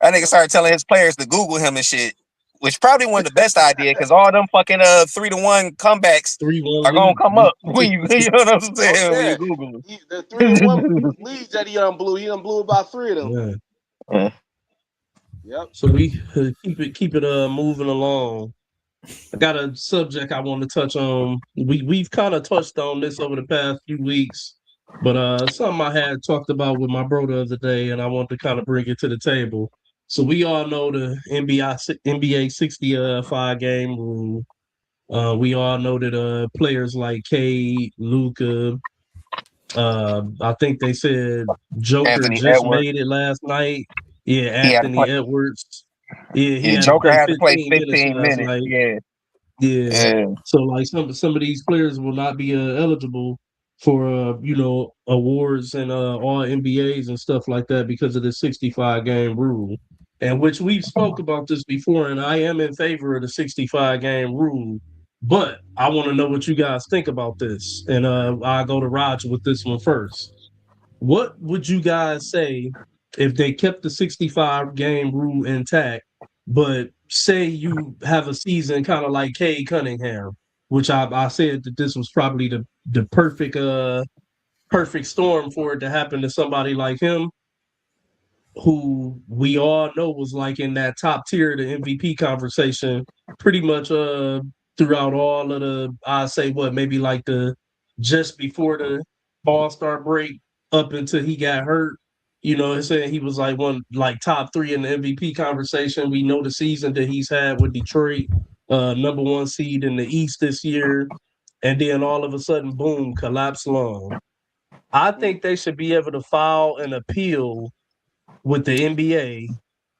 That nigga started telling his players to Google him and shit, which probably wasn't the best idea because all them fucking 3-1 comebacks 3-1 are gonna come lead. up when you know what I'm Oh saying when you yeah. Google The 3-1 them. leads that he blew about 3 of them. Yeah. Yep. So we keep it moving along. I got a subject I want to touch on. We've kind of touched on this over the past few weeks, but something I had talked about with my bro the other day, and I want to kind of bring it to the table. So we all know the NBA 65 game rule. We all know that players like Cade, Luca, I think they said Joker Anthony just Edwards. made it last night. Yeah, He had to play. Anthony Edwards. Yeah, he Yeah, had to Joker play had to play 15 minutes 15 last minutes. night. Yeah. Yeah. Yeah. So like some of these players will not be eligible for awards and all NBAs and stuff like that because of the 65 game rule. And which we've spoke about this before, and I am in favor of the 65 game rule. But I want to know what you guys think about this. And I'll go to Roger with this one first. What would you guys say if they kept the 65 game rule intact, but say you have a season kind of like Cade Cunningham, which I said that this was probably the perfect storm for it to happen to somebody like him, who we all know was like in that top tier of the MVP conversation pretty much throughout all of the, I say what, maybe like the just before the All-Star break up until he got hurt. You know, saying he was like one like top 3 in the MVP conversation. We know the season that he's had with Detroit, number 1 seed in the East this year, and then all of a sudden, boom, collapse lung. I think they should be able to file an appeal with the NBA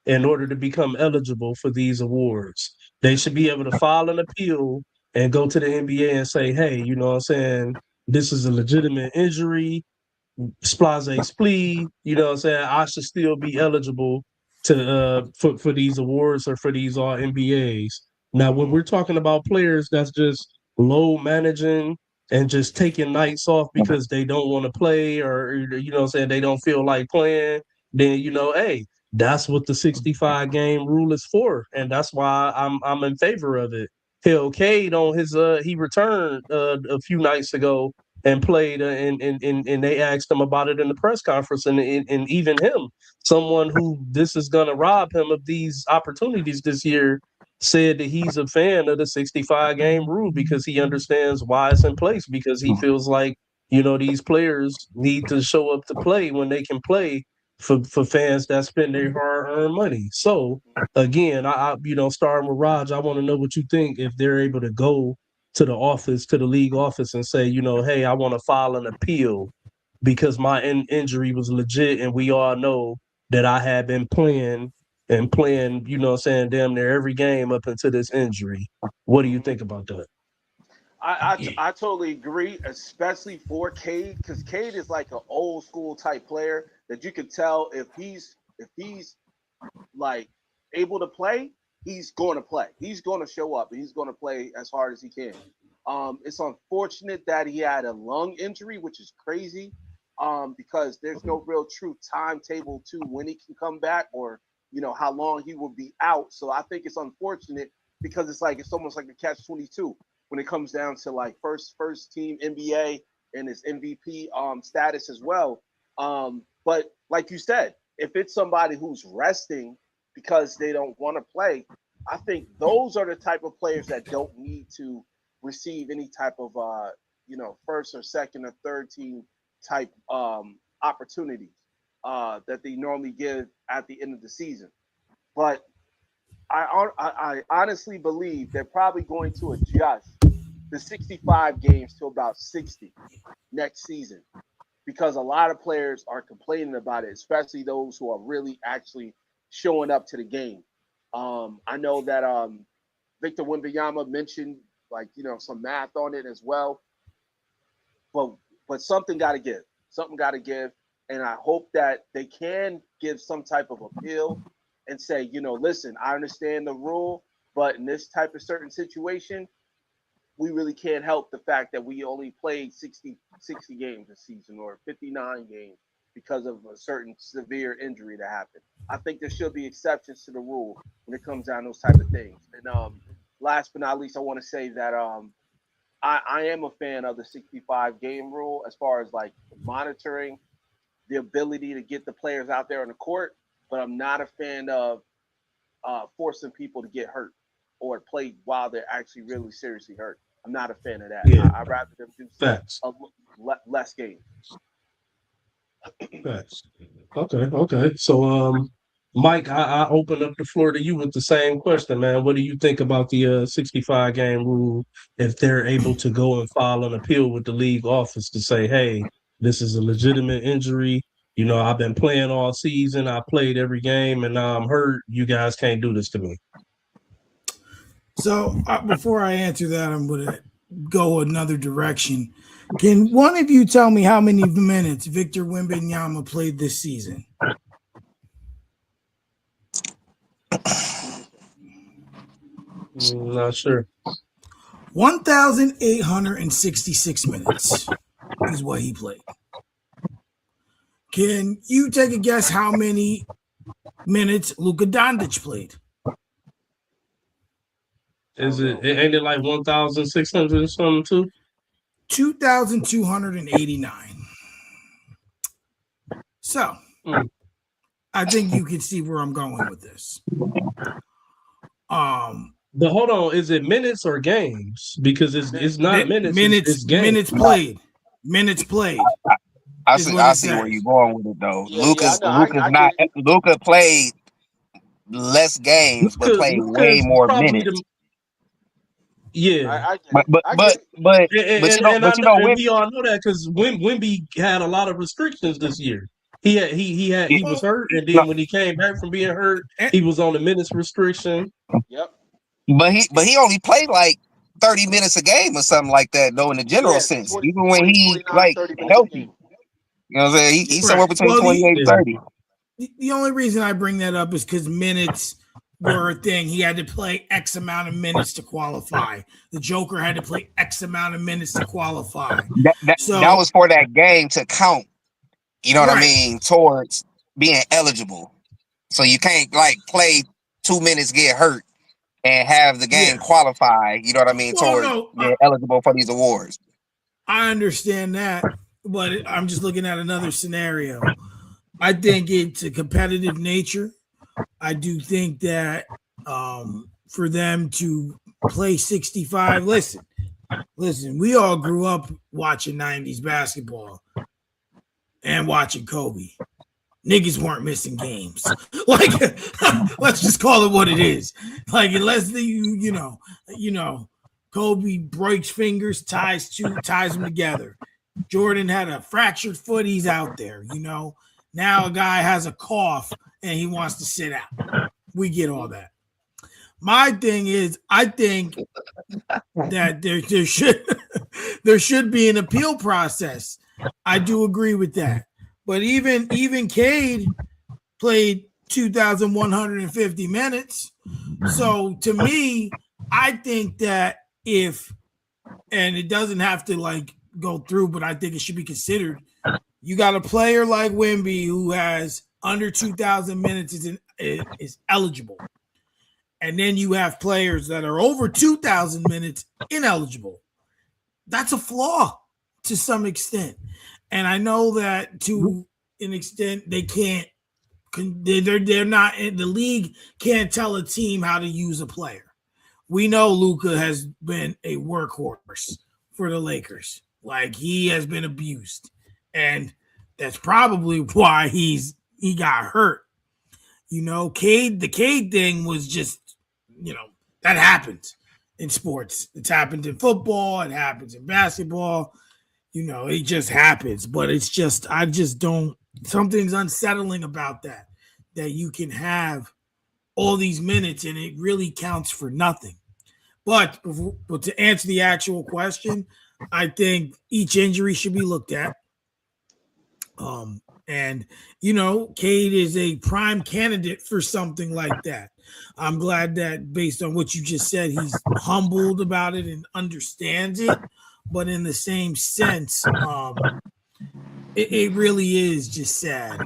in order to become eligible for these awards. They should be able to file an appeal and go to the NBA and say, hey, you know what I'm saying? This is a legitimate injury, splaze splee, you know what I'm saying? I should still be eligible to for these awards or for these all NBAs. Now, when we're talking about players that's just low managing and just taking nights off because they don't want to play or you know what I'm saying, they don't feel like playing, then you know, hey, that's what the 65 game rule is for, and that's why I'm in favor of it. Hell, Cade on his he returned a few nights ago and played, and they asked him about it in the press conference, and even him, someone who this is going to rob him of these opportunities this year, said that he's a fan of the 65 game rule because he understands why it's in place, because he feels like, you know, these players need to show up to play when they can play for fans that spend their hard-earned money. So again, I you know, starting with Raj, I want to know what you think if they're able to go to the office, to the league office, and say, you know, hey, I want to file an appeal because my injury was legit, and we all know that I had been playing, you know what I'm saying, damn near every game up until this injury. What do you think about that? I totally agree, especially for Cade, because Cade is like an old school type player that you can tell if he's like able to play, he's going to play. He's going to show up and he's going to play as hard as he can. It's unfortunate that he had a lung injury, which is crazy, because there's no real true timetable to when he can come back or how long he will be out. So I think it's unfortunate because it's almost like a catch-22 when it comes down to like first team NBA and his MVP status as well. But like you said, if it's somebody who's resting because they don't want to play, I think those are the type of players that don't need to receive any type of first or second or third team type opportunities that they normally give at the end of the season. But I honestly believe they're probably going to adjust the 65 games to about 60 next season because a lot of players are complaining about it, especially those who are really actually showing up to the game. I know that Victor Wembanyama mentioned some math on it as well, but something got to give. Something got to give, and I hope that they can give some type of appeal and say, listen, I understand the rule, but in this type of certain situation, we really can't help the fact that we only played 60 games this season or 59 games because of a certain severe injury that happened. I think there should be exceptions to the rule when it comes down to those type of things. And last but not least, I want to say that I am a fan of the 65 game rule as far as like monitoring the ability to get the players out there on the court, but I'm not a fan of forcing people to get hurt or play while they're actually really seriously hurt. I'm not a fan of that. Yeah. I'd rather them do less games. Facts. Okay. So, Mike, I open up the floor to you with the same question, man. What do you think about the 65 game rule if they're able to go and file an appeal with the league office to say, hey, this is a legitimate injury. I've been playing all season. I played every game, and now I'm hurt. You guys can't do this to me. So before I answer that, I'm going to go another direction. Can one of you tell me how many minutes Victor Wembanyama played this season? Not sure. 1,866 minutes is what he played. Can you take a guess how many minutes Luka Doncic played? Ain't it like 1,600 or something too? 2,289. So, I think you can see where I'm going with this. But hold on, is it minutes or games? Because it's not minutes. It's games. Minutes played. I see where you're going with it though. Yeah, Luka played less games, but played way more minutes. Yeah, but we all know that because Wemby had a lot of restrictions this year. He was hurt, and then when he came back from being hurt, he was on a minutes restriction. Yep. But he only played like 30 minutes a game or something like that, though, in the general sense. 20, even when he 30 healthy. You know what I'm saying? He's somewhere between 28 and 30. The only reason I bring that up is because minutes were a thing. He had to play X amount of minutes to qualify. The Joker had to play X amount of minutes to qualify. That was for that game to count. You know what I mean? Towards being eligible. So you can't play 2 minutes, get hurt, and have the game qualify. You know what I mean? Towards being eligible for these awards. I understand that, but I'm just looking at another scenario. I think it's a competitive nature. I do think that for them to play 65, listen, we all grew up watching 90s basketball and watching Kobe. Niggas weren't missing games. Let's just call it what it is. Unless Kobe breaks fingers, ties them together. Jordan had a fractured foot, he's out there, Now a guy has a cough and he wants to sit out. We get all that. My thing is, I think that there should be an appeal process. I do agree with that. But even Cade played 2,150 minutes. So to me, I think that if and it doesn't have to like go through, but I think it should be considered. You got a player like Wemby who has under 2,000 minutes is eligible. And then you have players that are over 2,000 minutes ineligible. That's a flaw to some extent. And I know that to an extent they can't, they're not, the league can't tell a team how to use a player. We know Luka has been a workhorse for the Lakers. Like, he has been abused. And that's probably why he got hurt. The Cade thing was just, that happens in sports. It's happened in football. It happens in basketball. It just happens. But it's just, I just don't, something's unsettling about that you can have all these minutes and it really counts for nothing. But to answer the actual question, I think each injury should be looked at. And Cade is a prime candidate for something like that. I'm glad that based on what you just said, he's humbled about it and understands it. But in the same sense, it really is just sad,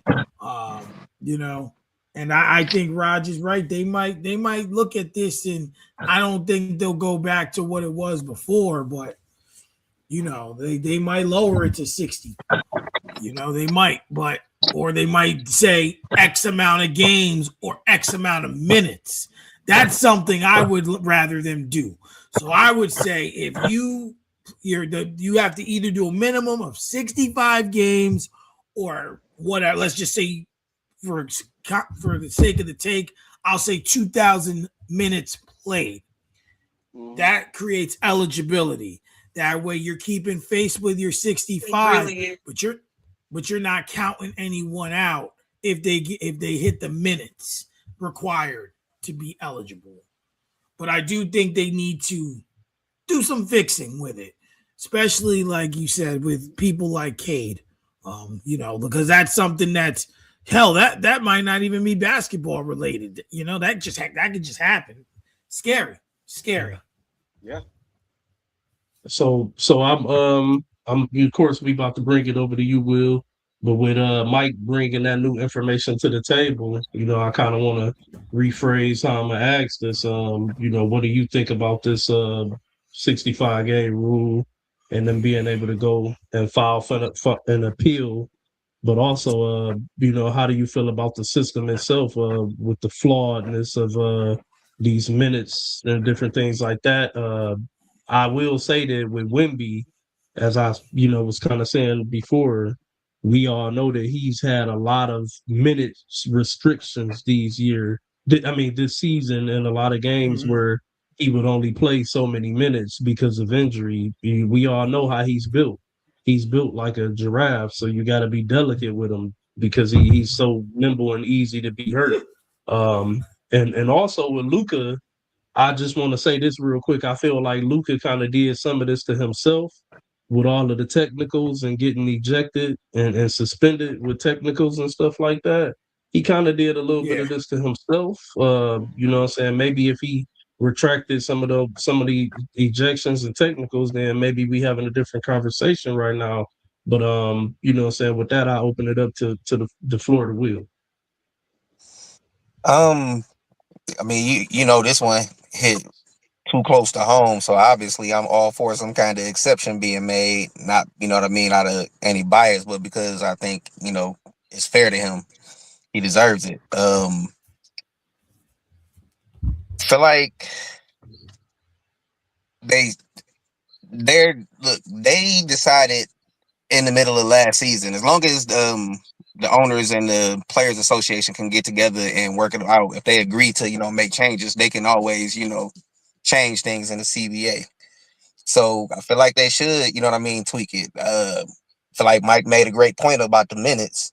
And I think Raj is right. They might look at this, and I don't think they'll go back to what it was before, but they might lower it to 60. They might, or they might say X amount of games or X amount of minutes. That's something I would rather them do. So I would say if you have to either do a minimum of 65 games or whatever. Let's just say for the sake of the take, I'll say 2,000 minutes played. That creates eligibility. That way you're keeping pace with your 65, but you're not counting anyone out if they hit the minutes required to be eligible. But I do think they need to do some fixing with it, especially like you said with people like Cade, because that's something that's hell that might not even be basketball related. That could just happen. Scary. Yeah. So I'm of course we about to bring it over to you, Will. But with Mike bringing that new information to the table, I kind of want to rephrase how I'm gonna ask this. What do you think about this 65 game rule, and then being able to go and file for an appeal? But also, how do you feel about the system itself with the flawedness of these minutes and different things like that? I will say that with Wemby, as I was kind of saying before, we all know that he's had a lot of minutes restrictions this season, and a lot of games where he would only play so many minutes because of injury. We all know how he's built. He's built like a giraffe, so you got to be delicate with him because he's so nimble and easy to be hurt. And also with Luka, I just want to say this real quick. I feel like Luka kind of did some of this to himself with all of the technicals and getting ejected and suspended with technicals and stuff like that. He kind of did a little bit of this to himself. You know what I'm saying? Maybe if he retracted some of the ejections and technicals, then maybe we having a different conversation right now. But you know what I'm saying? With that, I open it up to the floor to Will. I mean, this one hit too close to home, so obviously I'm all for some kind of exception being made. Not, out of any bias, but because I think it's fair to him. He deserves it. Feel like they decided in the middle of last season, as long as the owners and the players association can get together and work it out, if they agree to make changes, they can always change things in the CBA. So I feel like they should tweak it. I feel like Mike made a great point about the minutes.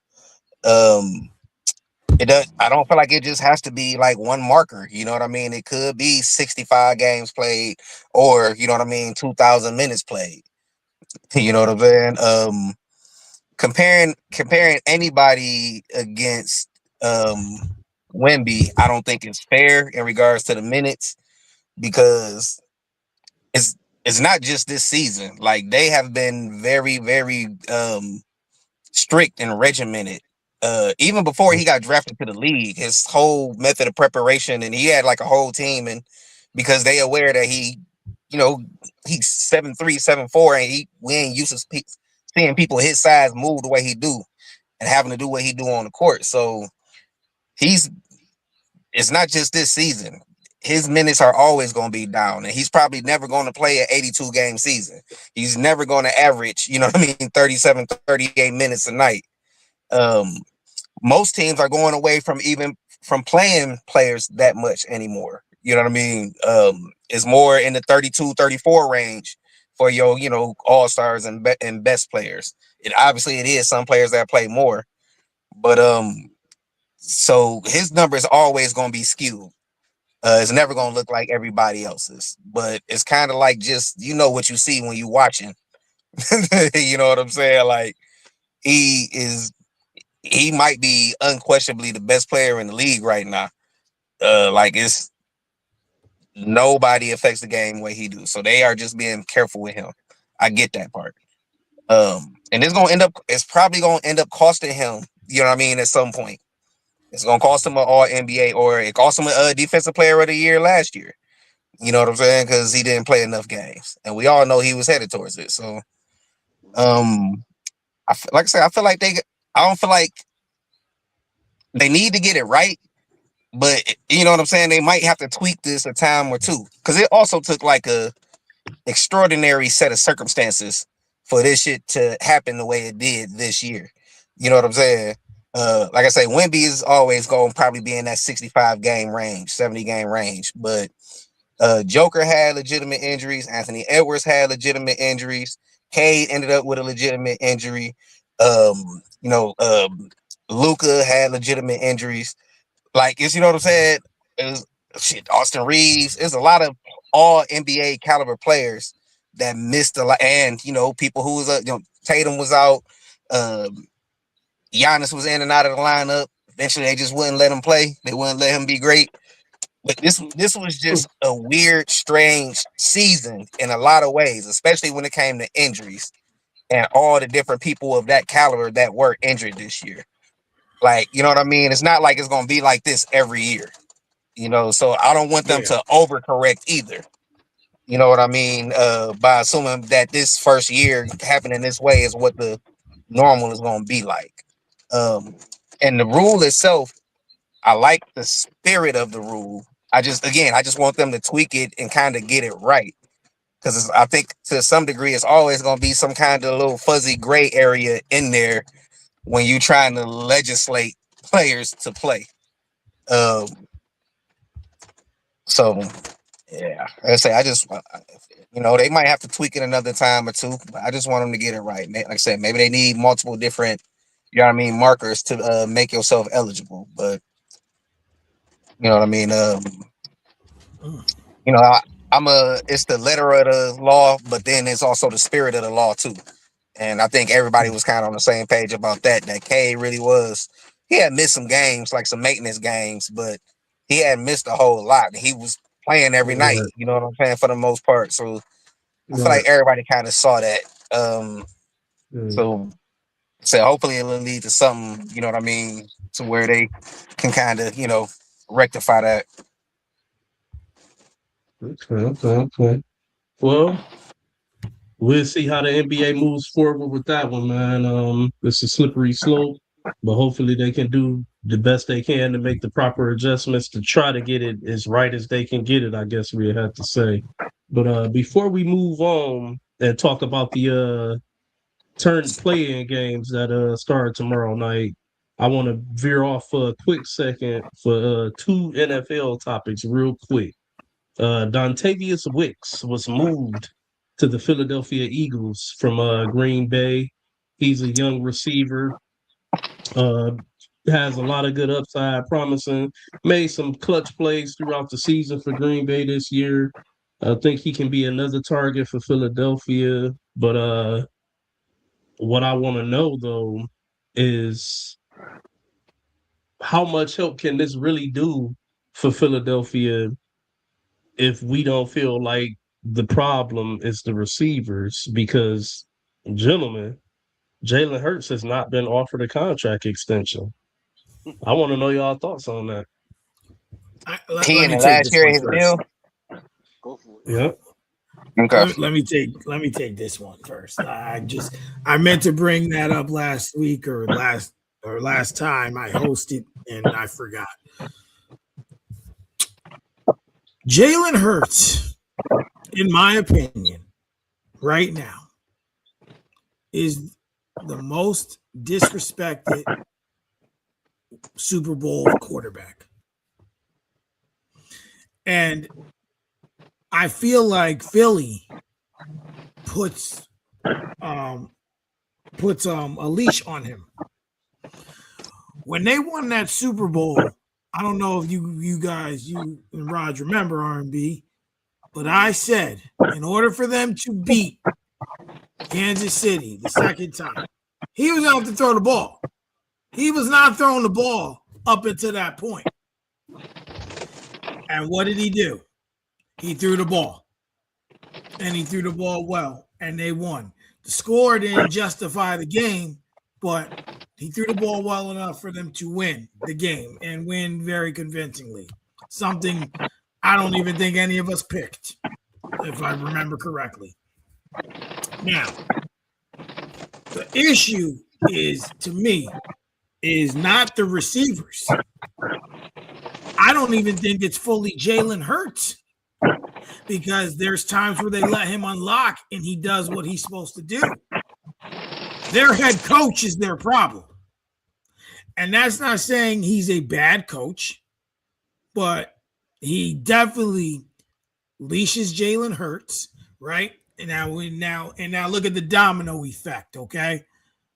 It does. I don't feel like it just has to be like one marker. You know what I mean? It could be 65 games played, or 2,000 minutes played. You know what I'm saying? Comparing anybody against Wemby, I don't think it's fair in regards to the minutes, because it's not just this season. Like they have been very, very strict and regimented. Even before he got drafted to the league, his whole method of preparation, and he had like a whole team, and because they aware that he, you know, he's 7'3", 7'4", and we ain't used to seeing people his size move the way he do and having to do what he do on the court. So he's it's not just this season. His minutes are always going to be down, and he's probably never going to play an 82 game season. He's never going to average, you know what I mean, 37, 38 minutes a night. Um, Most teams are going away from playing players that much anymore. You know what I mean? It's more in the 32, 34 range for your, all-stars and best players. It is some players that play more, but so his number is always going to be skewed. It's never going to look like everybody else's, but it's kind of like just what you see when you watching. You know what I'm saying? Like he is he might be unquestionably the best player in the league right now. Like it's nobody affects the game the way he do. So they are just being careful with him. I get that part. And it's probably gonna end up costing him, you know what I mean, at some point. It's gonna cost him an all NBA, or it cost him a defensive player of the year last year. You know what I'm saying? Because he didn't play enough games. And we all know he was headed towards it. So like I said, I don't feel like they need to get it right. But you know what I'm saying? They might have to tweak this a time or two, because it also took like a extraordinary set of circumstances for this shit to happen the way it did this year. You know what I'm saying? Like I say, Wemby is always going to probably be in that 65 game range, 70 game range. But Joker had legitimate injuries. Anthony Edwards had legitimate injuries. Cade ended up with a legitimate injury. Luka had legitimate injuries. Like, you know what I'm saying? Austin Reeves. There's a lot of all NBA caliber players that missed a lot, and people who was Tatum was out. Giannis was in and out of the lineup. Eventually, they just wouldn't let him play. They wouldn't let him be great. But this was just a weird, strange season in a lot of ways, especially when it came to injuries and all the different people of that caliber that were injured this year. Like, you know what I mean? It's not like it's going to be like this every year, so I don't want them to overcorrect either. You know what I mean? By assuming that this first year happening this way is what the normal is going to be like. And the rule itself, I like the spirit of the rule. I just want them to tweak it and kind of get it right. Because I think to some degree, it's always going to be some kind of little fuzzy gray area in there when you're trying to legislate players to play. So yeah, I say they might have to tweak it another time or two, but I just want them to get it right. Like I said, maybe they need multiple different, markers to make yourself eligible. But you know what I mean. It's the letter of the law, but then it's also the spirit of the law too. And I think everybody was kind of on the same page about that. That K really was. He had missed some games, like some maintenance games, but he had missed a whole lot. He was playing every night. Right. You know what I'm saying, for the most part. So I feel Right. like everybody kind of saw that. Mm. So hopefully it'll lead to something. You know what I mean, to where they can kind of rectify that. Okay. Well, we'll see how the NBA moves forward with that one, man. It's a slippery slope, but hopefully they can do the best they can to make the proper adjustments to try to get it as right as they can get it, I guess we have to say. But before we move on and talk about the turn play-in games that start tomorrow night, I want to veer off for a quick second for two NFL topics real quick. Dontavius Wicks was moved to the Philadelphia Eagles from Green Bay. He's a young receiver, uh, has a lot of good upside, promising, made some clutch plays throughout the season for Green Bay this year. I think he can be another target for Philadelphia. But what I want to know, though, is how much help can this really do for Philadelphia if we don't feel like the problem is the receivers because, gentlemen, Jalen Hurts has not been offered a contract extension. I want to know y'all thoughts on that. Let He in me the take last this year of one his first. deal. Go for it. Yeah. Okay. Let me take this one first. I meant to bring that up last week or last time I hosted and I forgot. Jalen Hurts, in my opinion, right now, is the most disrespected Super Bowl quarterback. And I feel like Philly puts a leash on him. When they won that Super Bowl, I don't know if you guys, you and Raj remember R&B, but I said in order for them to beat Kansas City the second time, he was going to have to throw the ball. He was not throwing the ball up until that point. And what did he do? He threw the ball. And he threw the ball well, and they won. The score didn't justify the game, but he threw the ball well enough for them to win the game and win very convincingly. Something I don't even think any of us picked, if I remember correctly. Now, the issue is, to me, is not the receivers. I don't even think it's fully Jalen Hurts because there's times where they let him unlock and he does what he's supposed to do. Their head coach is their problem. And that's not saying he's a bad coach, but he definitely leashes Jalen Hurts, right? And now look at the domino effect, okay?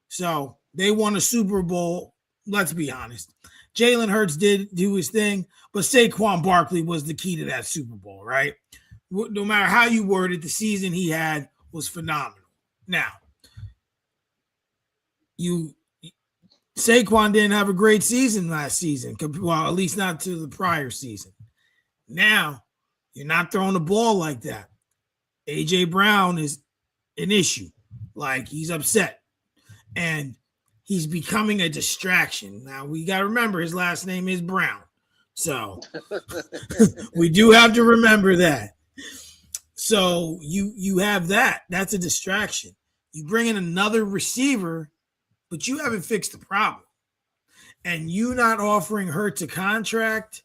So they won a Super Bowl. Let's be honest. Jalen Hurts did do his thing, but Saquon Barkley was the key to that Super Bowl, right? No matter how you word it, the season he had was phenomenal. Now, Saquon didn't have a great season last season, well, at least not to the prior season. Now, you're not throwing the ball like that. A.J. Brown is an issue. Like, he's upset. And he's becoming a distraction. Now, we got to remember his last name is Brown. So, we do have to remember that. So, you have that. That's a distraction. You bring in another receiver, but you haven't fixed the problem. And you not offering Hurts a contract,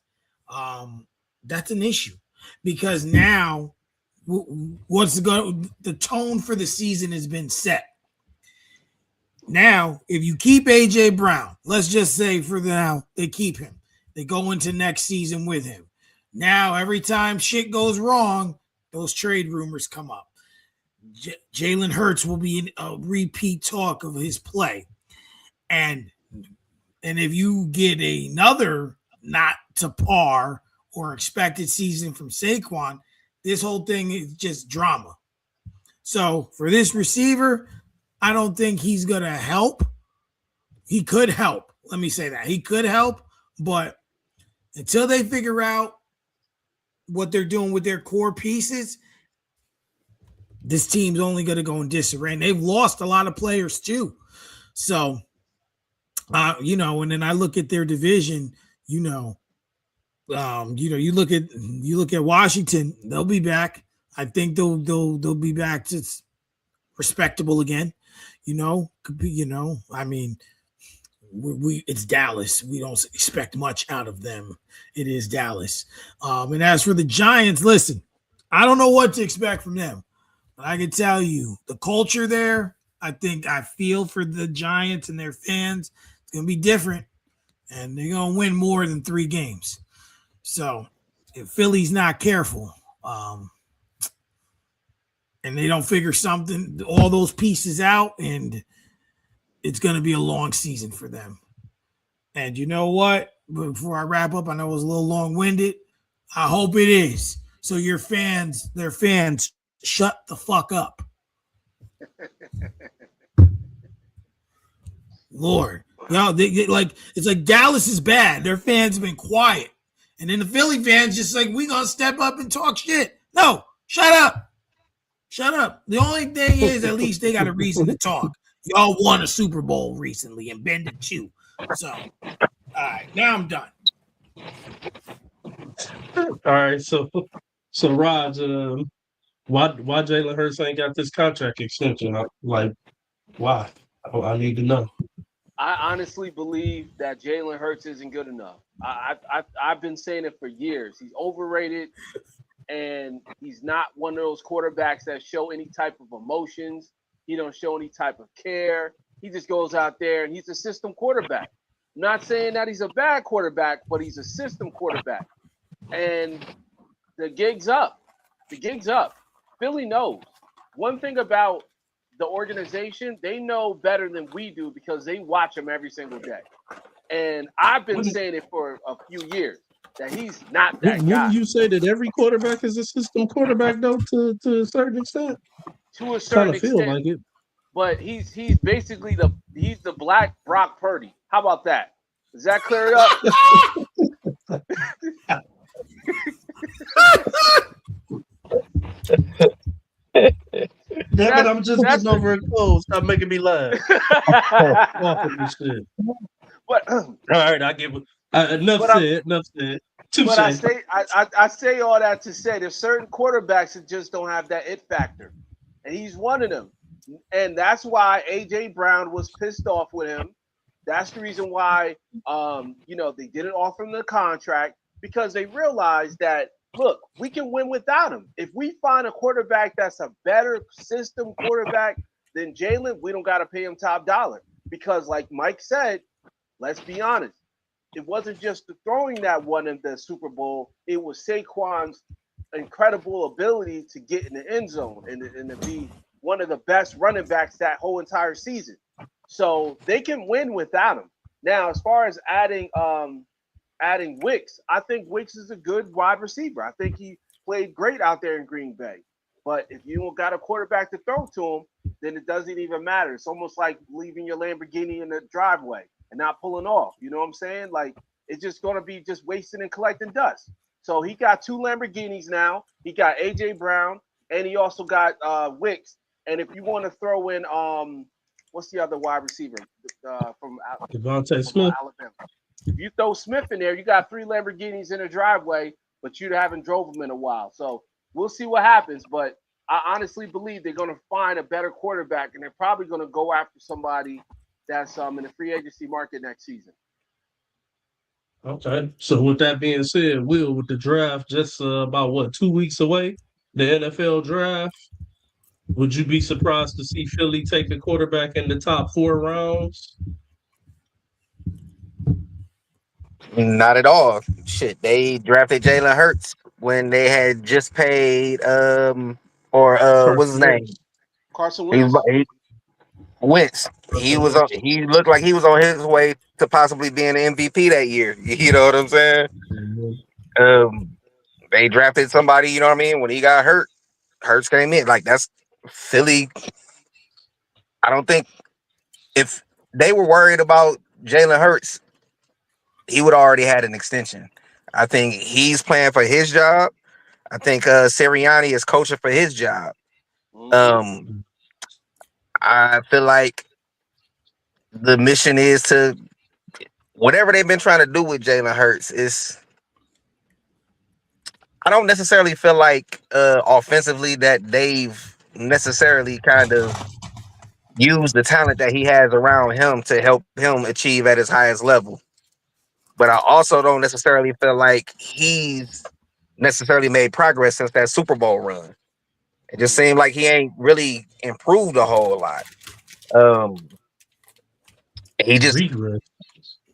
that's an issue. Because now, the tone for the season has been set. Now, if you keep A.J. Brown, let's just say for now, they keep him. They go into next season with him. Now, every time shit goes wrong, those trade rumors come up. Jalen Hurts will be a repeat talk of his play. And if you get another not to par or expected season from Saquon, this whole thing is just drama. So for this receiver, I don't think he's going to help. He could help. Let me say that. He could help, but until they figure out what they're doing with their core pieces, this team's only going to go in disarray. And they've lost a lot of players too. So, and then I look at their division, you look at Washington, they'll be back. I think they'll be back to respectable again. Could be, I mean, it's Dallas. We don't expect much out of them. It is Dallas. And as for the Giants, listen, I don't know what to expect from them, but I can tell you the culture there, I feel for the Giants and their fans, it's going to be different, and they're going to win more than 3 games. So if Philly's not careful, and they don't figure all those pieces out, and it's going to be a long season for them. And you know what? Before I wrap up, I know it was a little long-winded. I hope it is. So their fans, shut the fuck up. Lord. It's like Dallas is bad. Their fans have been quiet. And then the Philly fans just like, we going to step up and talk shit. No, shut up. Shut up. The only thing is, at least they got a reason to talk. Y'all won a Super Bowl recently and bend and chew. So, all right, now I'm done. All right, so Raj, why Jalen Hurts ain't got this contract extension? Like, why? I need to know. I honestly believe that Jalen Hurts isn't good enough. I've been saying it for years. He's overrated, and he's not one of those quarterbacks that show any type of emotions. He don't show any type of care. He just goes out there and he's a system quarterback. I'm not saying that he's a bad quarterback, but he's a system quarterback. And the gig's up. The gig's up. Philly knows. One thing about the organization, they know better than we do because they watch him every single day. And I've been saying it for a few years that he's not that guy. Wouldn't you say that every quarterback is a system quarterback though, to a certain extent? To a certain Kind of feel extent, like it. but he's basically the black Brock Purdy. How about that? Does that clear it up? Damn it, I'm just getting over a cold. Stop making me laugh. Walking this shit. But All right, I give it. Enough said. Enough said. But I say all that to say there's certain quarterbacks that just don't have that it factor, and he's one of them. And that's why AJ Brown was pissed off with him. That's the reason why they didn't offer him the contract because they realized that look, we can win without him. If we find a quarterback that's a better system quarterback than Jalen, we don't got to pay him top dollar because, like Mike said, let's be honest. It wasn't just the throwing that won in the Super Bowl. It was Saquon's incredible ability to get in the end zone and to be one of the best running backs that whole entire season. So they can win without him. Now, as far as adding Wicks, I think Wicks is a good wide receiver. I think he played great out there in Green Bay. But if you don't got a quarterback to throw to him, then it doesn't even matter. It's almost like leaving your Lamborghini in the driveway and not pulling off. You know what I'm saying? Like it's just going to be just wasting and collecting dust. So he got two Lamborghinis now. He got AJ Brown and he also got Wicks. And if you want to throw in what's the other wide receiver from Devontae Smith, Alabama? If you throw Smith in there, you got three Lamborghinis in a driveway, but you haven't drove them in a while. So we'll see what happens. But I honestly believe they're going to find a better quarterback, and they're probably going to go after somebody that's in the free agency market next season. Okay. So with that being said, Will, with the draft just about 2 weeks away, the NFL draft, would you be surprised to see Philly take a quarterback in the top 4 rounds? Not at all. Shit, they drafted Jalen Hurts when they had just paid what's his name? Carson Wentz. Wentz. He looked like he was on his way to possibly being an MVP that year. You know what I'm saying? Mm-hmm. They drafted somebody, you know what I mean? When he got hurt, Hurts came in. Like that's Philly. I don't think if they were worried about Jalen Hurts, he would already had an extension. I think he's playing for his job. I think Sirianni is coaching for his job. I feel like the mission is to whatever they've been trying to do with Jalen Hurts is. I don't necessarily feel like offensively that they've necessarily kind of used the talent that he has around him to help him achieve at his highest level. But I also don't necessarily feel like he's necessarily made progress since that Super Bowl run. It just seemed like he ain't really improved a whole lot. He just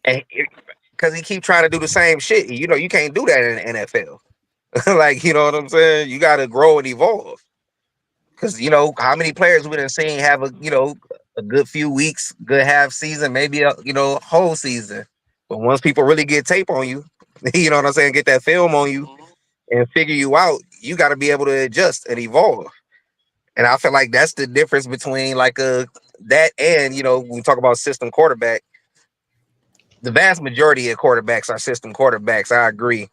because he keep trying to do the same shit. You know, you can't do that in the NFL. Like, you know what I'm saying? You got to grow and evolve. Because, you know, how many players we done seen have a good few weeks, good half season, maybe a whole season. But once people really get tape on you, you know what I'm saying, get that film on you and figure you out, you got to be able to adjust and evolve. And I feel like that's the difference between that and, when we talk about system quarterback, the vast majority of quarterbacks are system quarterbacks. I agree.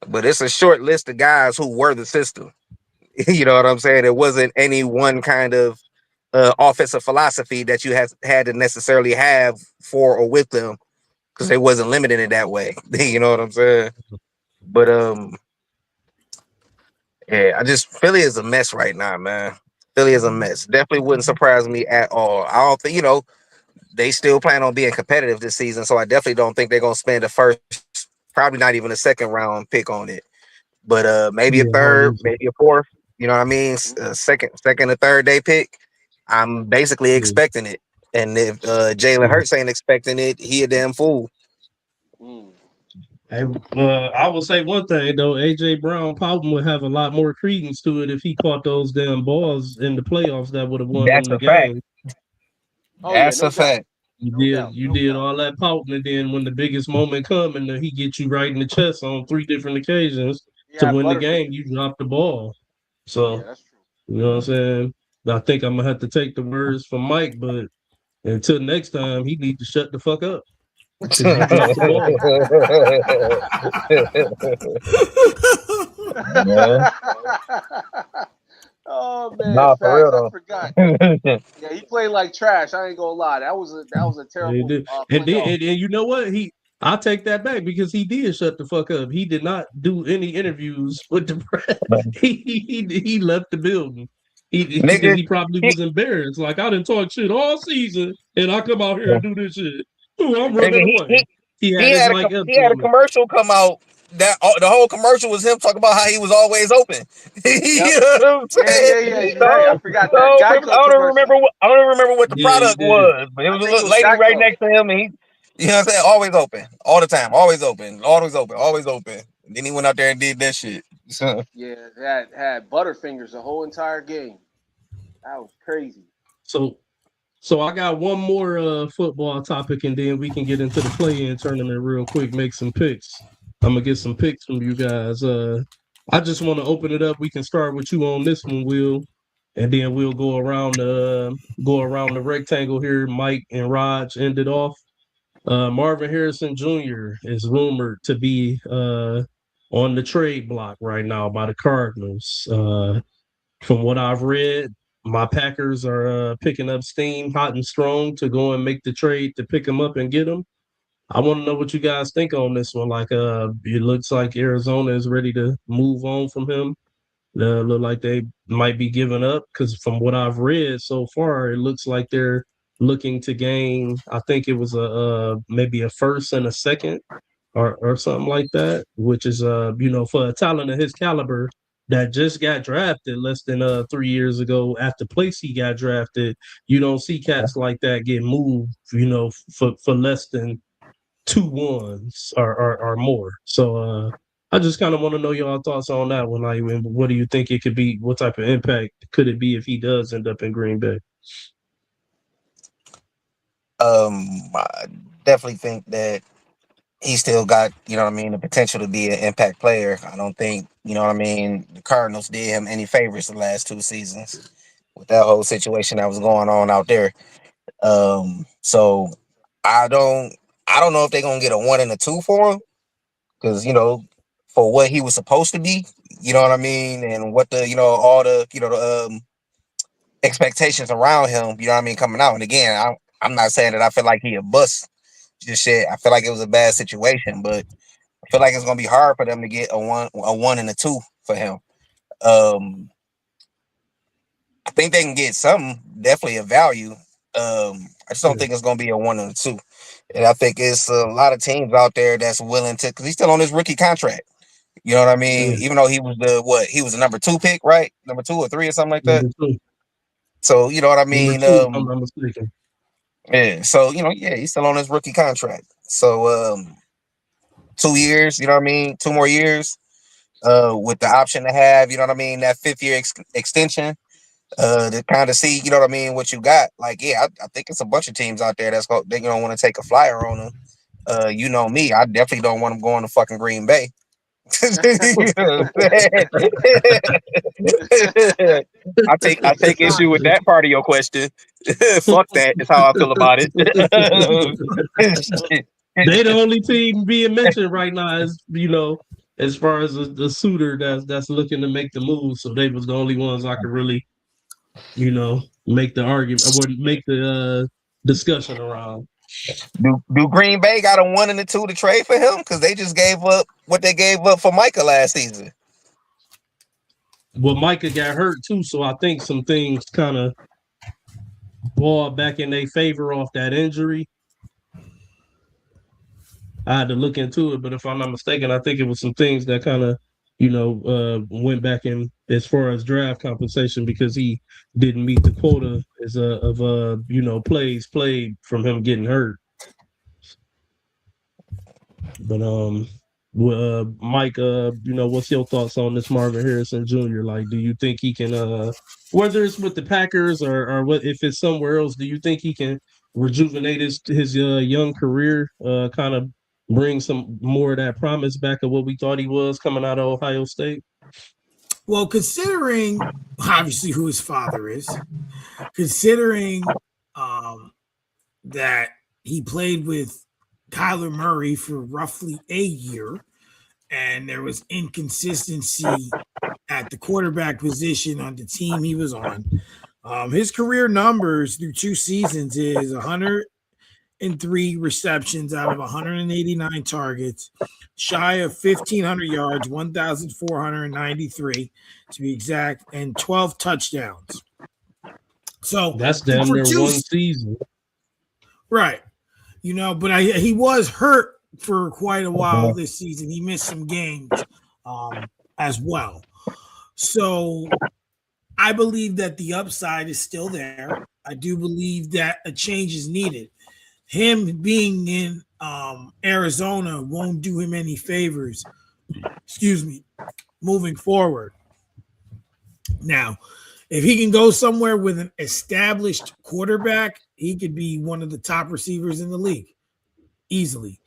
But it's a short list of guys who were the system. You know what I'm saying? It wasn't any one kind of offensive philosophy that you had to necessarily have for or with them because they wasn't limited in that way. You know what I'm saying? But yeah, I just Philly is a mess right now, man. Philly is a mess. Definitely wouldn't surprise me at all. I don't think they still plan on being competitive this season, so I definitely don't think they're gonna spend the first, probably not even a second round pick on it. But maybe a Yeah, I don't third, lose it. maybe a fourth. You know what I mean? Second or third day pick. I'm basically Yeah. expecting it. And if Jalen Yeah. Hurts ain't expecting it, he a damn fool. Mm. Hey, I will say one thing though, AJ Brown Powell would have a lot more credence to it if he caught those damn balls in the playoffs that would have won That's them the a fact. game. Oh yeah, That's no a doubt, fact. no doubt, You no did doubt. all that pouting, and then when the biggest moment come, and he get you right in the chest on 3 different occasions He to had win the game, Butterfingers. you dropped the ball. Yeah, So that's true. you know what I'm saying. I think I'm gonna have to take the words from Mike, but until next time, he need to shut the fuck up because you dropped the ball. Yeah. Oh man, Nah, for facts. I real forgot. though. Yeah, he played like trash. I ain't gonna lie. That was a He terrible did. And then playoff. and you know what? I take that back because he did shut the fuck up. He did not do any interviews with the press. He left the building. Because Nigga, he probably he, was embarrassed. Like I didn't talk shit all season, and I come out here and do this shit. Ooh, I'm nigga, running away. He had his Mike Epps he had a moment. commercial come out that the whole commercial was him talking about how he was always open. Yep. You know what I'm Yeah, saying? yeah, yeah. You're right. I forgot that I Geico don't even commercial. remember what the Yeah, he product did. was, but it I was a think it little was lady right Geico. next to him, and he, you know what I'm saying, always open, all the time, always open, always open, always open. And then he went out there and did that shit. So, Yeah, had Butterfingers the whole entire game. That was crazy. So So I got one more football topic, and then we can get into the play-in tournament real quick. Make some picks. I'm gonna get some picks from you guys. I just want to open it up. We can start with you on this one, Will, and then we'll go around the rectangle here. Mike and Raj ended off. Marvin Harrison Jr. is rumored to be on the trade block right now by the Cardinals. From what I've read, my Packers are picking up steam hot and strong to go and make the trade to pick him up and get him. I want to know what you guys think on this one. Like, it looks like Arizona is ready to move on from him. Look like they might be giving up because from what I've read so far, it looks like they're looking to gain. I think it was a maybe a first and a second or something like that, which is for a talent of his caliber that just got drafted less than 3 years ago at the place he got drafted. You don't see cats like that get moved, for less than 2 ones or more. So I just kind of want to know your thoughts on that one. Like, what do you think it could be? What type of impact could it be if he does end up in Green Bay? I definitely think that he still got, you know what I mean, the potential to be an impact player. I don't think, you know what I mean, the Cardinals did him any favors the last 2 seasons with that whole situation that was going on out there. So I don't know if they're gonna get a 1 and a 2 for him because for what he was supposed to be, you know what I mean, and what the all the the expectations around him, you know what I mean, coming out. And again, I'm not saying that I feel like he a bust just yet. I feel like it was a bad situation, but I feel like it's gonna be hard for them to get a 1 and a 2 for him. Um, I think they can get something, definitely a value. I just don't Yeah, think it's gonna be a 1 and a 2. And I think it's a lot of teams out there that's willing to, because he's still on his rookie contract. You know what I mean? yeah. Even though he was the number 2 pick, right? Number 2 or 3 or something like that. Number two, So you know what I number mean? two, if I'm not mistaken. Yeah. So yeah, he's still on his rookie contract. So 2 years, you know what I mean? 2 more years, with the option to have, you know what I mean, that 5th year extension, to kind of see, you know what I mean, what you got. Like, yeah, I think it's a bunch of teams out there they don't want to take a flyer on him. You know me, I definitely don't want him going to fucking Green Bay. You know what I'm saying? I take issue with that part of your question. Fuck that is how I feel about it. They the only team being mentioned right now is as far as the suitor that's looking to make the move. So they was the only ones I could really, make the argument or make the discussion around. Do Green Bay got a 1 and a 2 to trade for him? Because they just gave up what they gave up for Micah last season. Well, Micah got hurt too, so I think some things kind of ball back in their favor off that injury. I had to look into it, but if I'm not mistaken, I think it was some things that kind of, went back in as far as draft compensation because he didn't meet the quota of plays played from him getting hurt. But Mike, what's your thoughts on this Marvin Harrison Jr.? Like, do you think he can, whether it's with the Packers or what, if it's somewhere else, do you think he can rejuvenate his young career, kind of bring some more of that promise back of what we thought he was coming out of Ohio State? Well, considering obviously who his father is, considering that he played with Kyler Murray for roughly a year, and there was inconsistency at the quarterback position on the team he was on. His career numbers through 2 seasons is 103 receptions out of 189 targets, shy of 1,500 yards, 1,493 to be exact, and 12 touchdowns. So that's damn near 1 season. Right. But he was hurt for quite a while this season. He missed some games as well. So I believe that the upside is still there. I do believe that a change is needed. Him being in Arizona won't do him any favors, moving forward. Now, if he can go somewhere with an established quarterback, he could be one of the top receivers in the league easily.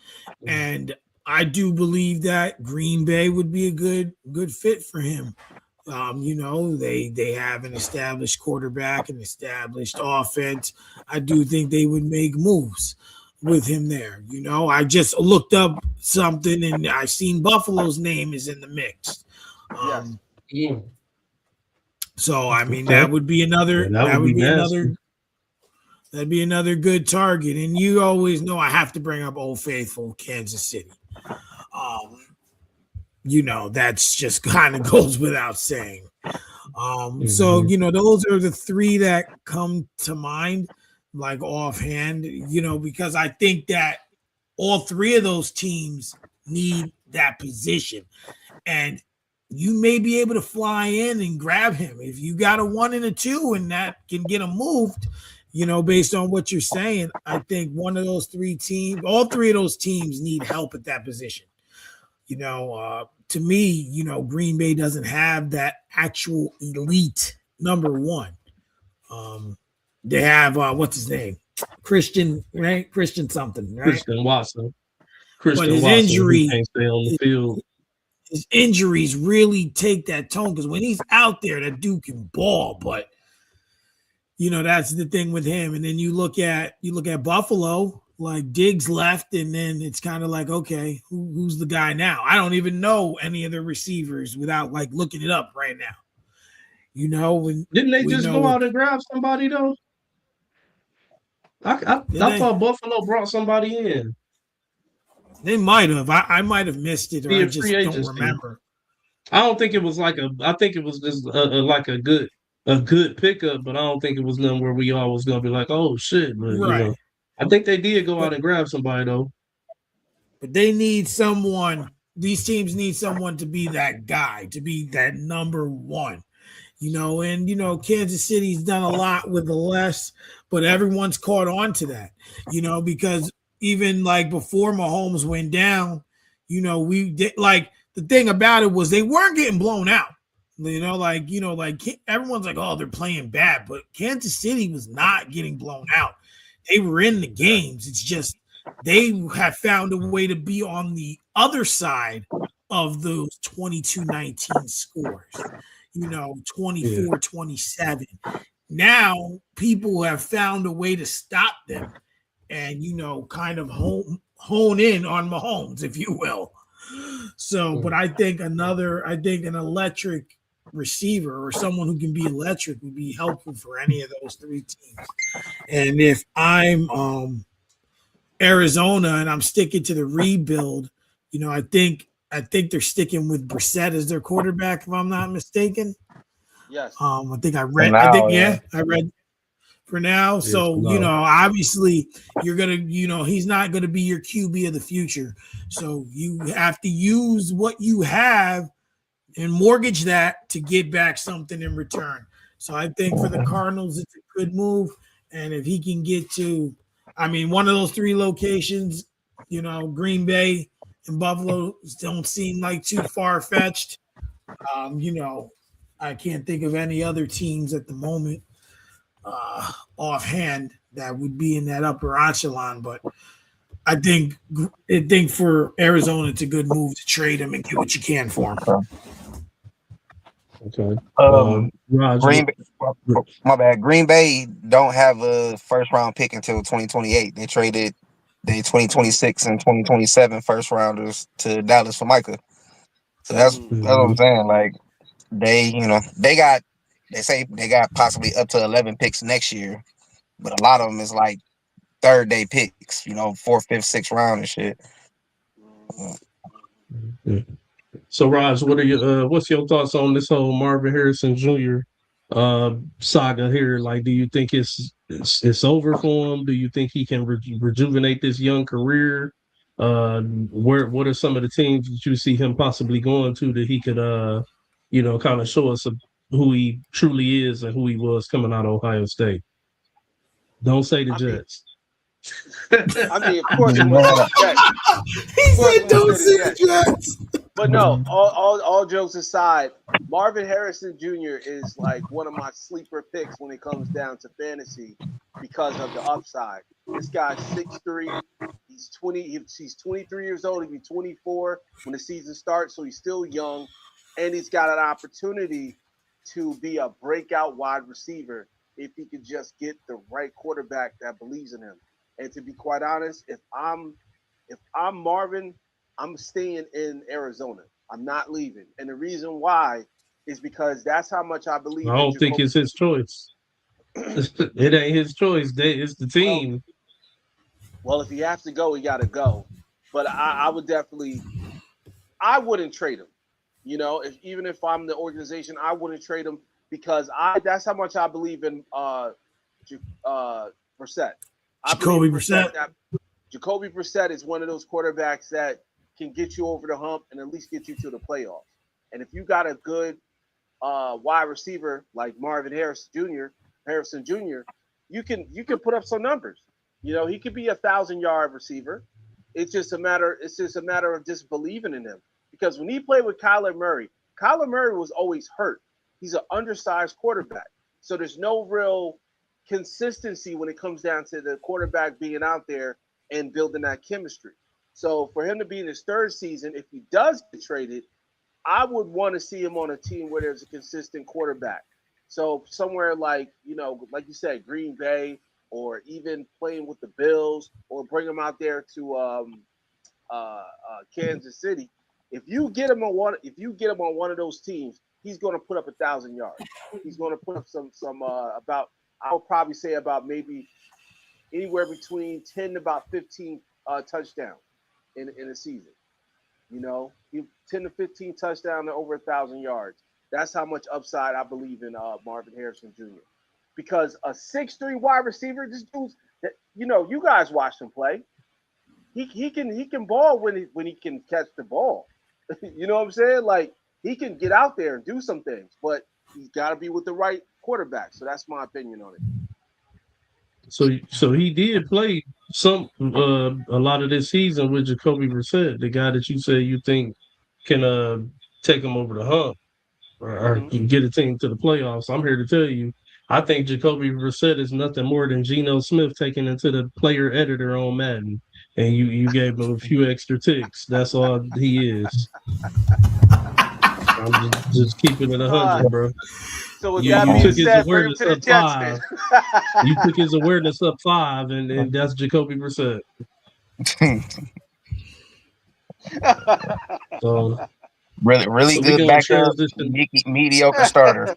And I do believe that Green Bay would be a good fit for him. They have an established quarterback, an established offense. I do think they would make moves with him there. I just looked up something and I seen Buffalo's name is in the mix. So I mean that would be another that'd be another good target. And you always know I have to bring up Old Faithful, Kansas City. That's just kind of goes without saying. So those are the 3 that come to mind, like offhand, because I think that all 3 of those teams need that position. And you may be able to fly in and grab him. If you got a 1 and a 2 and that can get him moved, based on what you're saying, I think one of those 3 teams, all 3 of those teams need help at that position. To me, Green Bay doesn't have that actual elite number 1. They have what's his name? Christian, right? Christian something, right? Christian Watson. But his injury can't stay on the field. His injuries really take that tone because when he's out there, that dude can ball. But that's the thing with him. And then you look at Buffalo, like Diggs left, and then it's kind of like, okay, who's the guy now? I don't even know any of the receivers without like looking it up right now. Didn't they just go out and grab somebody though? I thought Buffalo brought somebody in. They might have. I might have missed it, or I just don't remember. I don't think it was I think it was just like a good pickup, but I don't think it was nothing where we all was gonna be like, oh shit. But right. I think they did go out and grab somebody though. But they need someone. These teams need someone to be that guy, to be that number 1. And Kansas City's done a lot with the less, but everyone's caught on to that. Because even like before Mahomes went down, we did like the thing about it was they weren't getting blown out. Everyone's like, oh, they're playing bad, but Kansas City was not getting blown out. They were in the games. It's just they have found a way to be on the other side of those 22-19 scores, 24-27. Now people have found a way to stop them and, kind of hone in on Mahomes, if you will. So, but I think an electric receiver or someone who can be electric would be helpful for any of those three teams. And if I'm Arizona and I'm sticking to the rebuild, I think they're sticking with Brissett as their quarterback, if I'm not mistaken. Yes. I think I read for now. So, obviously you're going to, he's not going to be your QB of the future. So you have to use what you have and mortgage that to get back something in return. So I think for the Cardinals, it's a good move. And if he can get to, one of those three locations, Green Bay and Buffalo don't seem like too far-fetched. I can't think of any other teams at the moment offhand that would be in that upper echelon, but I think for Arizona, it's a good move to trade him and get what you can for him. Okay. Green Bay, my bad. Green Bay don't have a first round pick until 2028. They traded the 2026 and 2027 first rounders to Dallas for Micah. So that's what I'm saying. Like they say they got possibly up to 11 picks next year, but a lot of them is like third day picks, 4th, 5th, 6th round and shit. So, Raj, what's your thoughts on this whole Marvin Harrison Jr. Saga here? Like, do you think it's over for him? Do you think he can rejuvenate this young career? What are some of the teams that you see him possibly going to that he could, kind of show us who he truly is and who he was coming out of Ohio State? Don't say the Jets. Of course, he said, "Don't say the Jets." But no, all jokes aside, Marvin Harrison Jr. is like one of my sleeper picks when it comes down to fantasy because of the upside. This guy's 6'3". He's 23 years old. He'll be 24 when the season starts, so he's still young, and he's got an opportunity to be a breakout wide receiver if he could just get the right quarterback that believes in him. And to be quite honest, if I'm Marvin, I'm staying in Arizona. I'm not leaving. And the reason why is because that's how much I believe. I don't think it's his choice. It ain't his choice. It's the team. Well, if he has to go, he got to go. But I would definitely, I wouldn't trade him. Even if I'm the organization, I wouldn't trade him because that's how much I believe in Brissett. Jacoby Brissett. Jacoby Brissett is one of those quarterbacks that can get you over the hump and at least get you to the playoffs. And if you got a good wide receiver like Marvin Harrison Jr., you can put up some numbers. He could be 1,000-yard receiver. It's just a matter of just believing in him. Because when he played with Kyler Murray was always hurt. He's an undersized quarterback. So there's no real consistency when it comes down to the quarterback being out there and building that chemistry. So for him to be in his third season, if he does get traded, I would want to see him on a team where there's a consistent quarterback. So somewhere like you said, Green Bay, or even playing with the Bills, or bring him out there to Kansas City. If you get him on one of those teams, he's going to put up 1,000 yards. He's going to put up some about, I would probably say about maybe anywhere between 10 to about 15 touchdowns in a season. 10 to 15 touchdowns and over 1,000 yards. That's how much upside I believe in Marvin Harrison Jr. Because a 6'3" wide receiver, this dude's, you guys watched him play. He can ball when he can catch the ball. You know what I'm saying? Like, he can get out there and do some things, but he's got to be with the right quarterback. So that's my opinion on it. So he did play a lot of this season with Jacoby Brissett, the guy that you say you think can take him over the hump or get a team to the playoffs. I'm here to tell you, I think Jacoby Brissett is nothing more than Geno Smith taken into the player editor on Madden, and you gave him a few extra ticks. That's all he is. I'm just keeping it 100, bro. So with that being said, bring him to the Jets. You took his awareness up 5, and that's Jacoby Brissett. So, Really so we good gonna backup, transition. mediocre starter.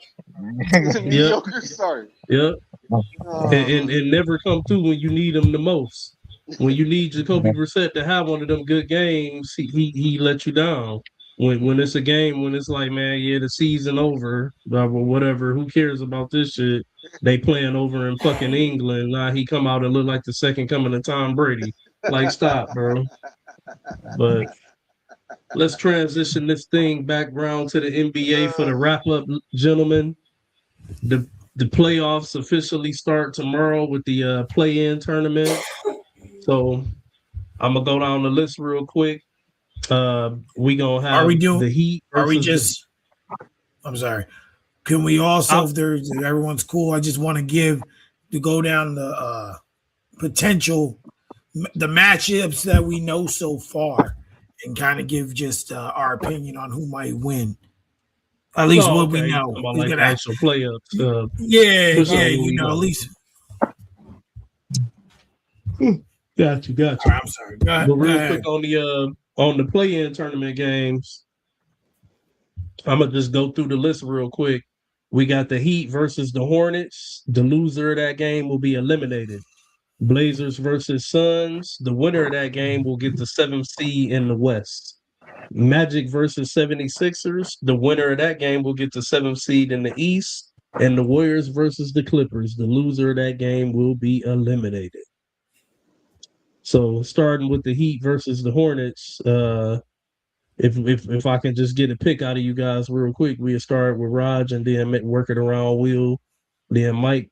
It's a Yep, mediocre start. yep, Oh. and never come through when you need them the most. When you need Jacoby Brissett to have one of them good games, he let you down. When it's a game, when it's like, man, yeah, the season over, blah, blah, whatever. Who cares about this shit? They playing over in fucking England. Now he come out and look like the second coming of Tom Brady. Like, stop, bro. But let's transition this thing back round to the NBA for the wrap up, gentlemen. The the playoffs officially start tomorrow with the play-in tournament. So I'm gonna go down the list real quick. We gonna Are have we doing? the Heat Are we versus the. just? I'm sorry. Can we also, if everyone's cool, I just want to give to go down the potential the matchups that we know so far and kind of give just our opinion on who might win. At least Oh, what we okay. You know. talking about Who's like the gonna? actual playoffs? Yeah. What You we know, at know. least. Got you. All right, I'm sorry. Go But real quick ahead. on the play-in tournament games, I'm gonna just go through the list real quick. We got the Heat versus the Hornets. The loser of that game will be eliminated. Blazers versus Suns. The winner of that game will get the seventh seed in the West. Magic versus 76ers. The winner of that game will get the seventh seed in the East. And the Warriors versus the Clippers. The loser of that game will be eliminated. So starting with the Heat versus the Hornets, if I can just get a pick out of you guys real quick, we'll start with Raj and then work it around Will, then Mike.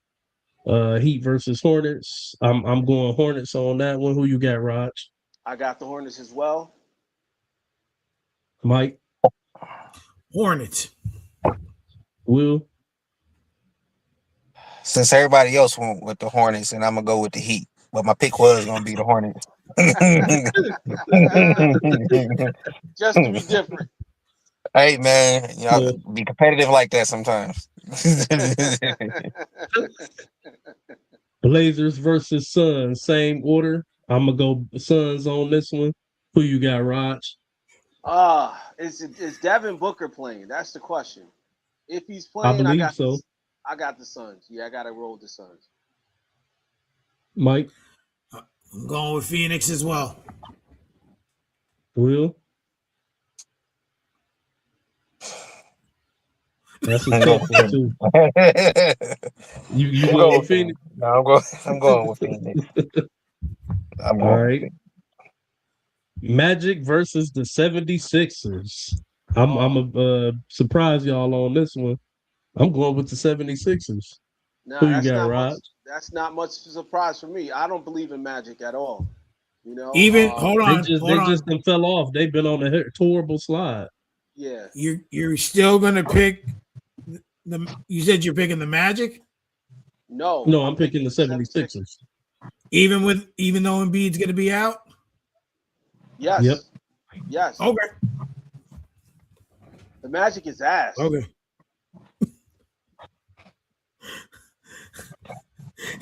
Heat versus Hornets. I'm going Hornets on that one. Who you got, Raj? I got the Hornets as well. Mike? Hornets. Will? Since everybody else went with the Hornets, and I'm gonna go with the Heat, but my pick was gonna be the Hornets. Just to be different. Hey man, Yeah. be competitive like that sometimes. Blazers versus Suns. Same order. I'm gonna go Suns on this one. Who you got, Raj? Is Devin Booker playing? That's the question. If he's I playing, believe so. I got the Suns. Yeah, I got to roll with the Suns. Mike? I'm going with Phoenix as well. Will? That's a I'm tough one going. too. You I'm going going. with Phoenix? No, I'm going. I'm going with Phoenix. I'm All going with right. Phoenix. Magic versus the 76ers. I'm a surprise y'all on this one. I'm going with the 76ers. No, Who you got, Rod? That's not much surprise for me. I don't believe in Magic at all. You know, Even hold They on, just hold they on. just done fell off. They've been on a horrible slide. yeah. You're still gonna pick the. You said you're picking the Magic, No, No, I'm picking the 76ers. even though Embiid's gonna be out. Yes. Yep. Yes. Okay. The Magic is ass. Okay.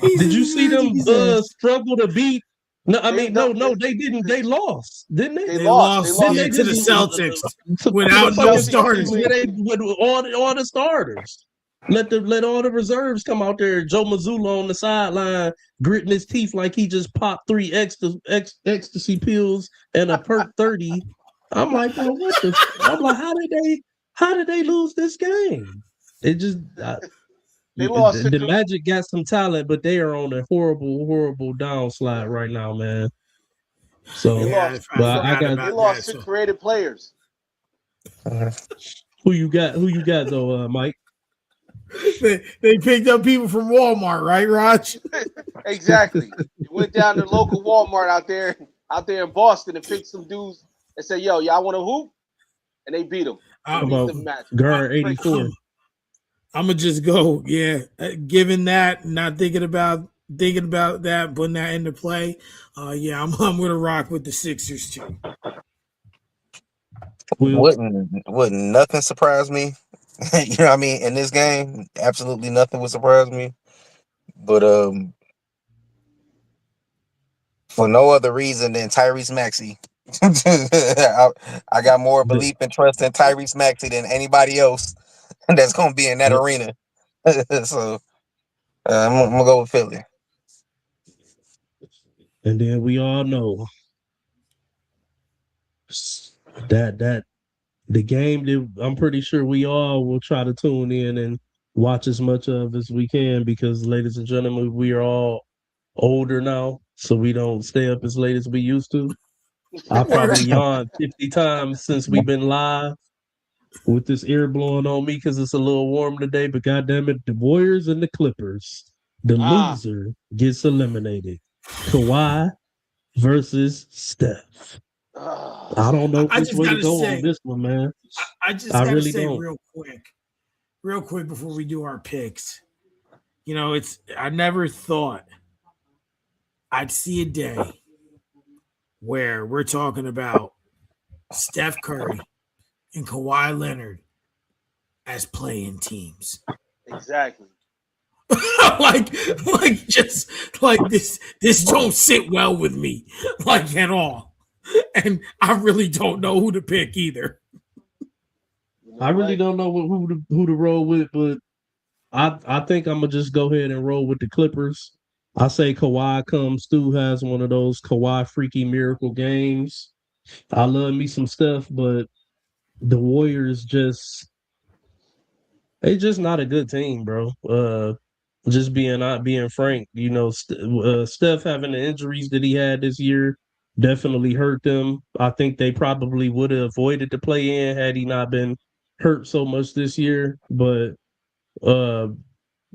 Did you see them struggle to beat? No, I mean, no, They- they didn't. They lost, didn't they? They They lost. lost, Didn't yeah, they to the just Celtics to without the no fucking starters. Celtics where they with all the starters? Let all the reserves come out there. Joe Mazzulla on the sideline, gritting his teeth like he just popped 3 ecstasy pills and a perk 30. I'm like, bro, what the? I'm like, how did they lose this game? It just. They lost The Magic got some talent, but they are on a horrible downslide right now, man. So, Yeah, I but I forgot got They about lost that. 6 creative players. who you got? Who you got though, Mike? They picked up people from Walmart, right, Raj? Exactly. You went down to the local Walmart out there in Boston and picked some dudes and said, "Yo, y'all want to hoop?" And they beat them. They beat About the Magic. guard 84. I'm gonna just go. Yeah, given that, not thinking about that, putting that into play. Yeah, I'm gonna rock with the Sixers too. Wouldn't nothing surprise me? You know what I mean? In this game, absolutely nothing would surprise me. But for no other reason than Tyrese Maxey I got more belief and trust in Tyrese Maxey than anybody else that's gonna be in that arena. So I'm gonna go with Philly. And then we all know that the game that I'm pretty sure we all will try to tune in and watch as much of as we can because, ladies and gentlemen, we are all older now, so we don't stay up as late as we used to. I probably yawned 50 times since we've been live with this air blowing on me because it's a little warm today. But goddamn it, the Warriors and the Clippers, the loser gets eliminated. Kawhi versus Steph. I don't know which way to go on this one, man. I just gotta really say don't. real quick before we do our picks. You know, I never thought I'd see a day where we're talking about Steph Curry and Kawhi Leonard as playing teams. Exactly. like just like this don't sit well with me like at all. And I really don't know who to pick either. I really don't know who to roll with, but I think I'm gonna just go ahead and roll with the Clippers. I say Kawhi comes through, has one of those Kawhi freaky miracle games. I love me some stuff, but the Warriors they just not a good team, bro. Just being frank, you know, Steph having the injuries that he had this year definitely hurt them. I think they probably would have avoided the play in had he not been hurt so much this year. But uh,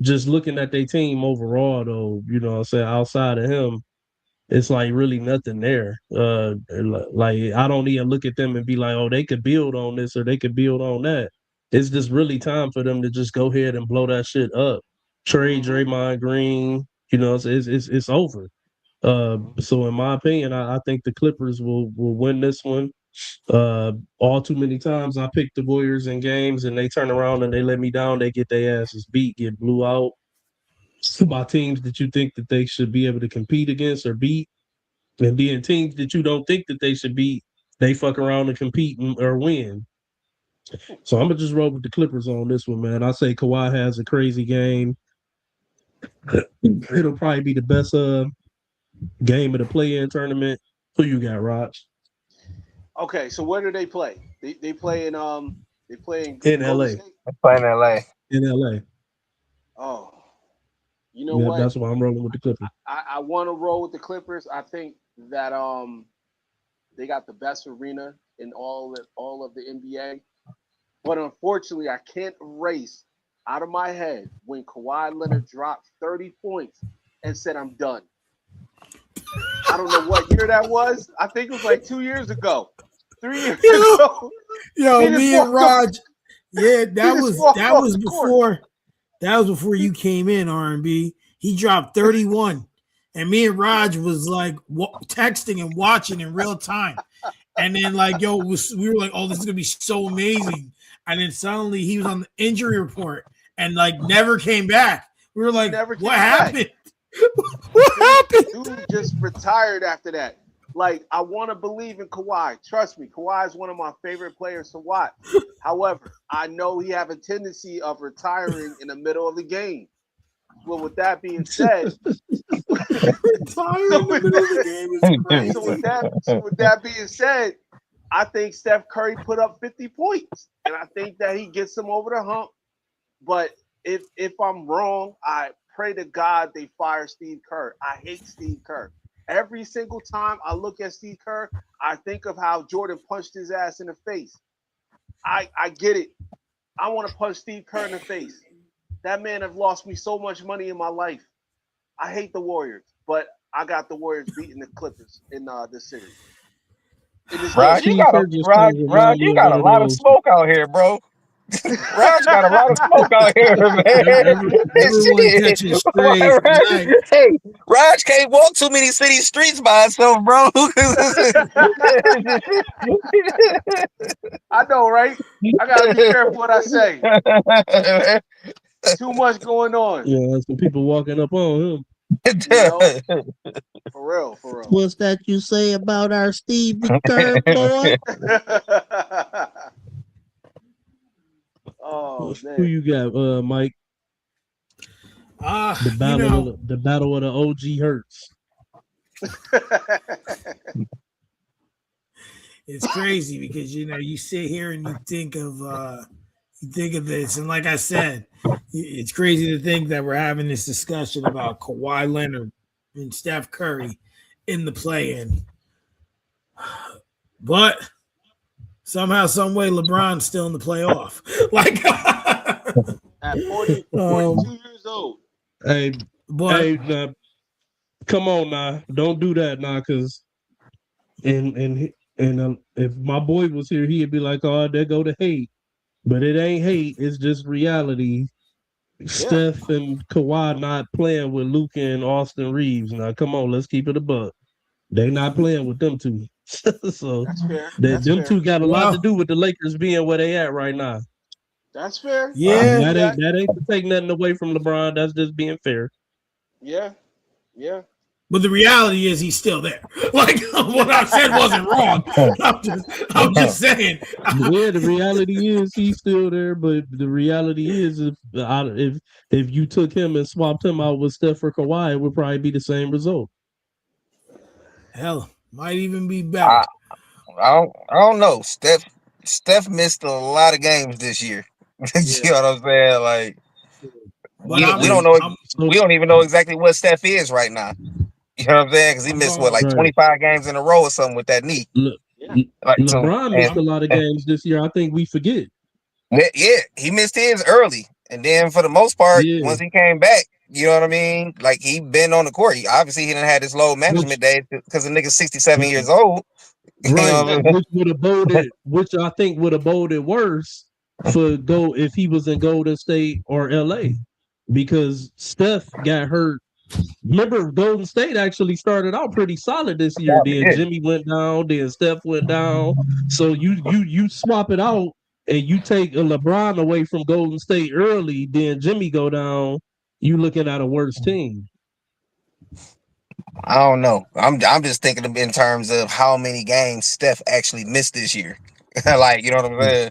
just looking at their team overall, though, you know what I'm saying, outside of him, it's like really nothing there. Like I don't even look at them and be like, oh, they could build on this or they could build on that. It's just really time for them to just go ahead and blow that shit up. Trade Draymond Green, you know, it's over. So in my opinion, I think the Clippers will win this one. All too many times I pick the Warriors in games and they turn around and they let me down. They get their asses beat, get blew out by teams that you think that they should be able to compete against or beat, and being teams that you don't think that they should beat, they fuck around and compete or win. So I'm gonna just roll with the Clippers on this one, man. I say Kawhi has a crazy game. It'll probably be the best game of the play-in tournament. Who you got, Raj? Okay, so where do they play? They play in In Golden LA. State? I'm playing LA. In LA. Oh, you know Yeah, what? that's why I'm rolling with the Clippers. I want to roll with the Clippers. I think that they got the best arena in all of the NBA. But unfortunately, I can't erase out of my head when Kawhi Leonard dropped 30 points and said, "I'm done." I don't know what year that was. I think it was like 2 years ago, 3 years ago. Yo, me and Raj. Yeah, that was before you came in, R&B. He dropped 31. And me and Raj was like texting and watching in real time. And then like, we were like, oh, this is gonna be so amazing. And then suddenly he was on the injury report and like never came back. We were like, what happened? What happened? Dude just retired after that. Like, I want to believe in Kawhi. Trust me, Kawhi is one of my favorite players to watch. However, I know he have a tendency of retiring in the middle of the game. Well, with that being said, retiring in the middle of the game is crazy. So with that being said, I think Steph Curry put up 50 points, and I think that he gets them over the hump. But if I'm wrong, I pray to God they fire Steve Kerr. I hate Steve Kerr. Every single time I look at Steve Kerr, I think of how Jordan punched his ass in the face. I get it. I want to punch Steve Kerr in the face. That man have lost me so much money in my life. I hate the Warriors, but I got the Warriors beating the Clippers in this series. Raj, you got a lot of smoke out here, bro. Raj got a lot of smoke out here, man. Everyone catching strays tonight. Hey, Raj can't walk too many city streets by himself, bro. I know, right? I gotta be careful what I say. Too much going on. Yeah, some people walking up on him. For real, for real. What's that you say about our Stevie Kerr boy? Oh Who man. you got, Mike? The You battle know, of the battle of the OG Hurts. it's crazy because you sit here and you think of this, and like I said, it's crazy to think that we're having this discussion about Kawhi Leonard and Steph Curry in the play-in, but somehow, some way, LeBron's still in the playoff. Like, At 42 years old. Hey, but now, come on now, don't do that now, cause if my boy was here, he'd be like, "Oh, there go the hate," but it ain't hate; it's just reality. Yeah. Steph and Kawhi not playing with Luka and Austin Reeves. Now, come on, let's keep it a buck. They not playing with them two, so That's fair. that That's them fair. two got a lot to well, do with the Lakers being where they at right now. That's fair. I And yeah. see that. that ain't to take nothing away from LeBron. That's just being fair. Yeah. Yeah. But the reality is he's still there. Like what I said wasn't wrong. I'm just saying. Yeah, the reality is he's still there, but the reality is if you took him and swapped him out with Steph or Kawhi, it would probably be the same result. Hell, might even be I, better. I don't know. Steph missed a lot of games this year. You Yeah. know what I'm saying? Like But we don't know. So We don't even know exactly what Steph is right now. You know what I'm saying? Because he I'm missed going. like right. 25 games in a row or something with that knee. Le, Yeah. Like so, LeBron missed and a lot of games this year. I think we forget. yeah, he missed his early, and then for the most part, Yeah, once he came back, you know what I mean. Like he been on the court. He obviously didn't have this low which management days because the nigga's 67 right, years old. You know right, what I mean? which would have boded, which I think would have boded worse for go if he was in Golden State or LA, because Steph got hurt. Remember, Golden State actually started out pretty solid this year. Then Yeah. Jimmy went down, then Steph went down. So you swap it out and you take a LeBron away from Golden State early, then Jimmy go down. You looking at a worse team. I don't know. I'm just thinking in terms of how many games Steph actually missed this year. Like, you know what I'm saying?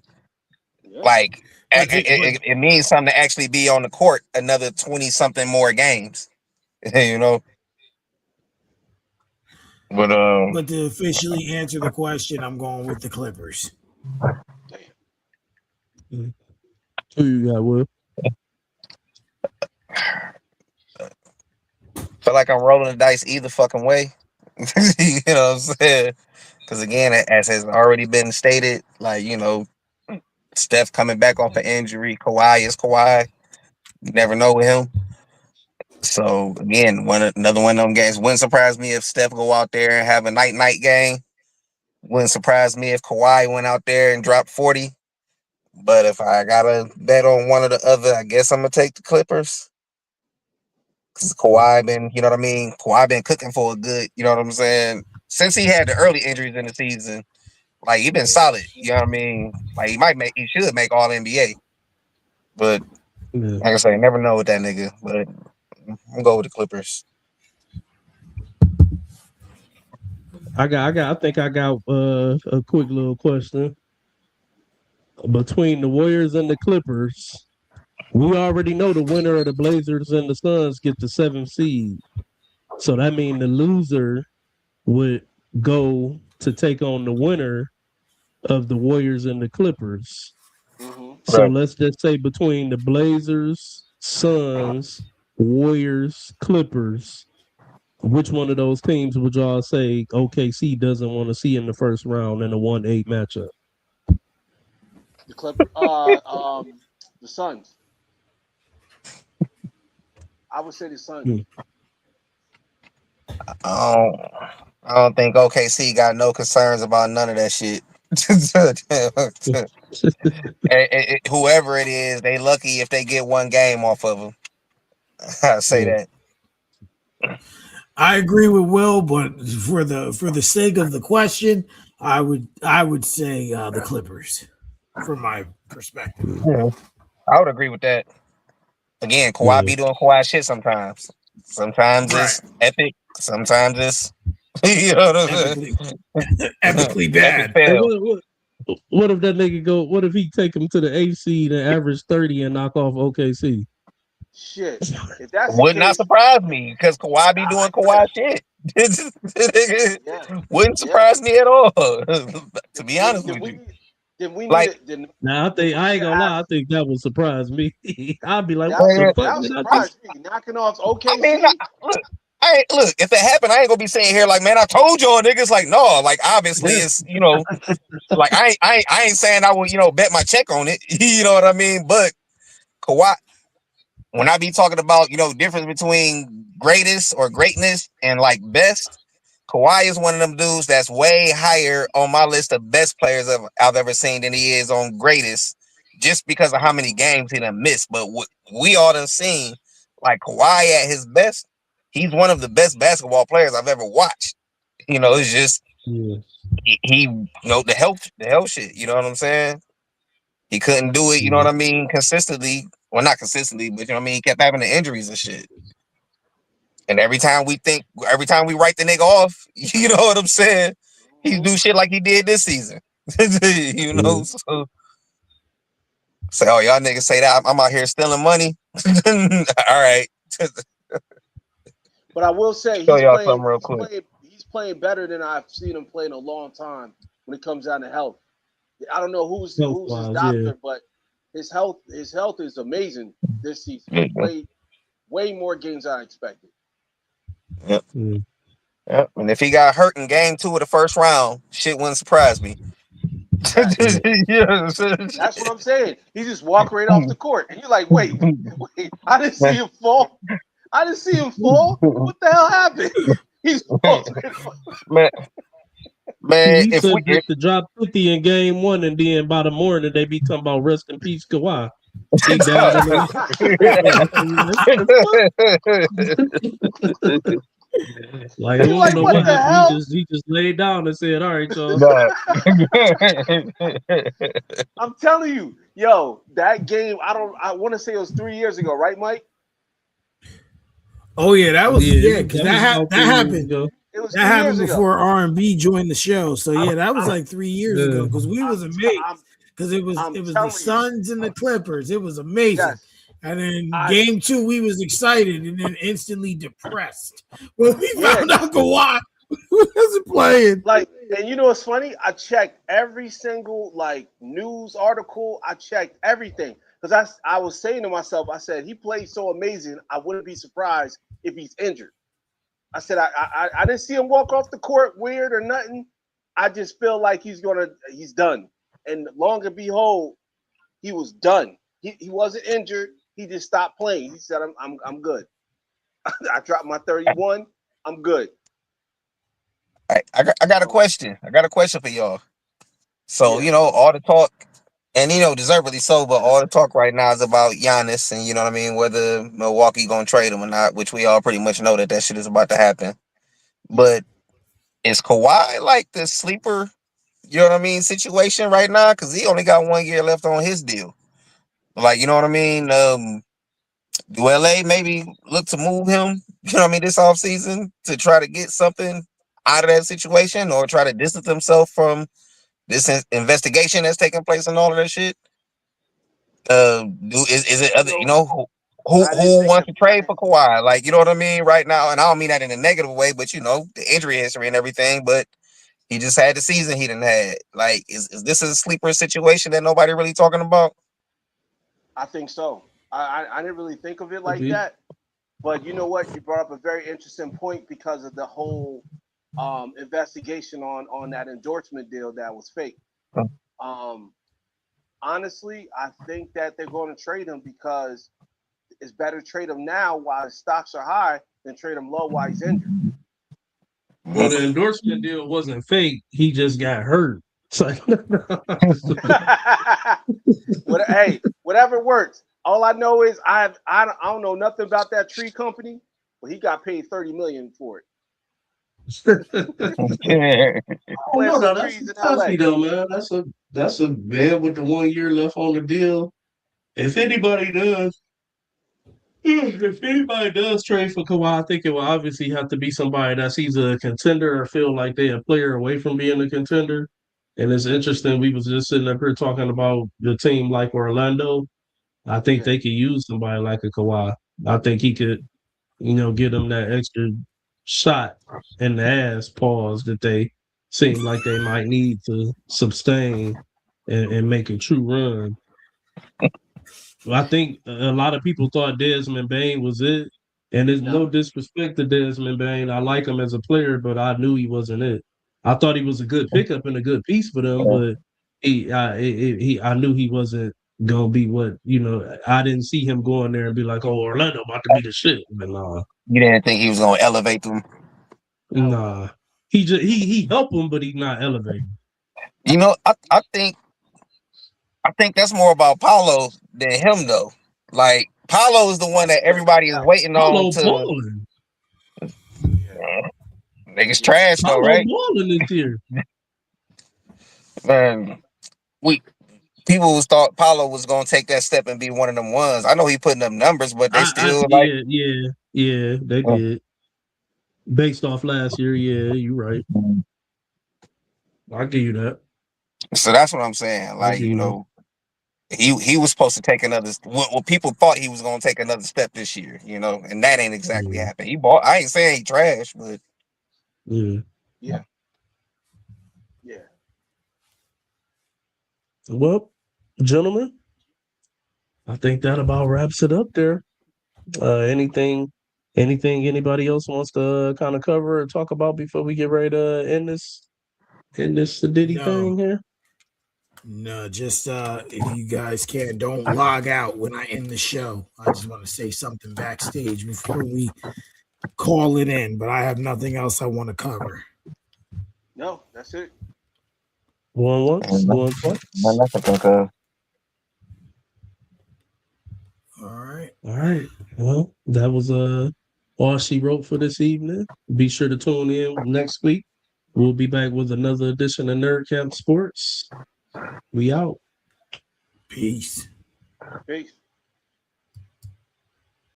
Yeah. Like, But it means something to actually be on the court another 20 something more games. You know, but but to officially answer the question, I'm going with the Clippers. Who you got, Will? feel like I'm rolling the dice either fucking way. You know what I'm saying? Because again, as has already been stated, like Steph coming back off an injury, Kawhi is Kawhi. You never know with him. So again, another one of them games wouldn't surprise me if Steph go out there and have a night game. Wouldn't surprise me if Kawhi went out there and dropped 40. But if I gotta bet on one or the other, I guess I'm gonna take the Clippers. Cause Kawhi been, you know what I mean? Kawhi been cooking for a good, you know what I'm saying? Since he had the early injuries in the season, like he been solid. You know what I mean? Like he should make All NBA. But Yeah. like I say, never know with that nigga. But I'm gonna go with the Clippers. I think I got a quick little question. Between the Warriors and the Clippers, we already know the winner of the Blazers and the Suns get the 7th seed. So that means the loser would go to take on the winner of the Warriors and the Clippers. Mm-hmm. So Right. let's just say between the Blazers, Suns, Warriors, Clippers, which one of those teams would y'all say OKC doesn't want to see in the first round in a 1-8 matchup? The the Suns. I would say the Suns. Hmm. I don't think OKC got no concerns about none of that shit. Whoever it is, they lucky if they get one game off of them. I say Yeah. that. I agree with Will, but for the sake of the question, I would say the Clippers, from my perspective. Yeah, I would agree with that. Again, Kawhi Yeah. be doing Kawhi shit sometimes. Sometimes Right. it's epic. Sometimes it's you know what I'm saying? Epically Epic bad. Hey, fail. what if that nigga go? What if he take him to the AC and average 30 and knock off OKC? Shit. If that's the Would not case, surprise me because Kawhi be doing yeah, Kawhi shit. yeah, Wouldn't yeah. surprise me at all. To be honest Then with we you, need, then we need like it. Then Now we I need ain't to gonna have lie. I think that would surprise me. I'd be like, that. what the fuck That did I I'm, just? surprised me. Knocking off I mean, OKC. look, look. If that happened, I ain't gonna be sitting here like, man, I told y'all niggas. Like, no, like obviously Yeah, it's like I ain't saying I would bet my check on it. You know what I mean? But Kawhi, when I be talking about difference between greatest or greatness and like best, Kawhi is one of them dudes that's way higher on my list of best players I've ever seen than he is on greatest, just because of how many games he done missed. But what we all done seen, like Kawhi at his best, he's one of the best basketball players I've ever watched. It's just yeah, he the health shit. You know what I'm saying? He couldn't do it. You know yeah. what I mean? Consistently. Well, not consistently, but you know what I mean. He kept having the injuries and shit. And every time we write the nigga off, you know what I'm saying? He Mhm. do shit like he did this season. Yeah. So say, oh, y'all niggas say that I'm out here stealing money. All right. But I will say Show y'all something real quick. he's playing better than I've seen him play in a long time when it comes down to health. I don't know Health who's his wise, yeah. doctor, but his health is amazing this season. He Mhm. played way more games than I expected. Yep. Yeah. Yep. And if he got hurt in game 2 of the first round, shit wouldn't surprise me. Facts. Yeah. That's what I'm saying. He just walked right off the court, and you're like, wait, wait, I didn't see him fall. I didn't see him fall. What the hell happened? He's falls right off. man, man, He if we subject to drop 50 in game one, and then by the morning they be talking about rest in peace, Kawhi. He died in the like I You're don't like, know what what the happened. hell? He just laid down and said, "All right, y'all." Nah. I'm telling you, yo, that game. I want to say it was 3 years ago, right, Mike? Oh yeah, that was Yeah, because that was about that 3 years happened. ago. It was That 3 years happened ago. before R&B joined the show. So yeah, that was I'm, like 3 years Yeah, ago because we was I'm, amazed because I'm it was the telling you, Suns and the Clippers. It was amazing. yes. And then I game 2, we was excited and then instantly depressed when we Yeah, found out Kawhi wasn't playing. like, and you know what's funny? I checked every single like news article. I checked everything because I was saying to myself, I said he played so amazing. I wouldn't be surprised if he's injured. I said I didn't see him walk off the court weird or nothing. I just feel like he's done. And long and behold, he was done. He wasn't injured. He just stopped playing. He said, I'm good. I dropped my 31. I'm good. I got a So question. I got a question for y'all. So, yeah, all the talk, and deservedly so, but all the talk right now is about Giannis and you know what I mean, whether Milwaukee gonna trade him or not, which we all pretty much know that shit is about to happen. yeah. But is Kawhi like the sleeper, you know what I mean, situation right now? Because he only got 1 year left on his deal. Like, you know what I mean? Do LA maybe look to move him, you know what I mean, this offseason to try to get something out of that situation or try to distance himself from this investigation that's taking place and all of that shit? Is it You other, know, I didn't who think wants of to I trade didn't, for Kawhi? Like, you know what I mean, right now, and I don't mean that in a negative way, but the injury history and everything, but he just had the season he didn't had. Like, is this a sleeper situation that nobody really talking about? I think so. I didn't really think of it could like be. that. But you know what? You brought up a very interesting point because of the whole investigation on that endorsement deal that was fake. Um, honestly, I think that they're going to trade him because it's better to trade him now while his stocks are high than trade him low while he's injured. Well, the endorsement deal wasn't fake. He just got hurt. It's like, Hey, whatever works. All I know is I don't know nothing about that tree company, but he got paid 30 million for it. oh Plant no, some no, that's trees in toughy LA. though, man. That's a man with the 1 year left on the deal. If anybody does, If anybody does trade for Kawhi, I think it will obviously have to be somebody that sees a contender or feel like they're a player away from being a contender. And it's interesting. We was just sitting up here talking about the team like Orlando. I think they could use somebody like a Kawhi. I think he could, get them that extra shot in the ass pause that they seem like they might need to sustain and make a true run. I think a lot of people thought Desmond Bain was it. And there's no disrespect to Desmond Bain. I like him as a player, but I knew he wasn't it. I thought he was a good pickup and a good piece for them, but I knew he wasn't gonna be what I didn't see him going there and be like, "Oh, Orlando about to be the shit." But nah, You didn't think he was gonna elevate them? nah. He helped him, but he's not elevating. I think that's more about Paulo than him though. Like Paulo is the one that everybody is waiting on Paulo to. balling. Niggas trash though, Paulo right? balling this year. Man, people thought Paulo was gonna take that step and be one of them ones. I know he putting up numbers, but they still like. Yeah, they did. Based off last year, yeah, you're right. I'll give you that. So that's what I'm saying. Like, he was supposed to take another. What people thought he was gonna take another step this year, and that ain't exactly happened. He bought. I ain't saying he trash, but yeah. Well, gentlemen, I think that about wraps it up there. Anything anybody else wants to kind of cover or talk about before we get ready to end this Diddy thing here? No, just if you guys can, don't log out when I end the show. I just want to say something backstage before we call it in, but I have nothing else I want to cover. No, that's it. Going once, going twice. All right. Well, that was all she wrote for this evening. Be sure to tune in next week. We'll be back with another edition of Nerdcamp Sports. We out. Peace. Peace.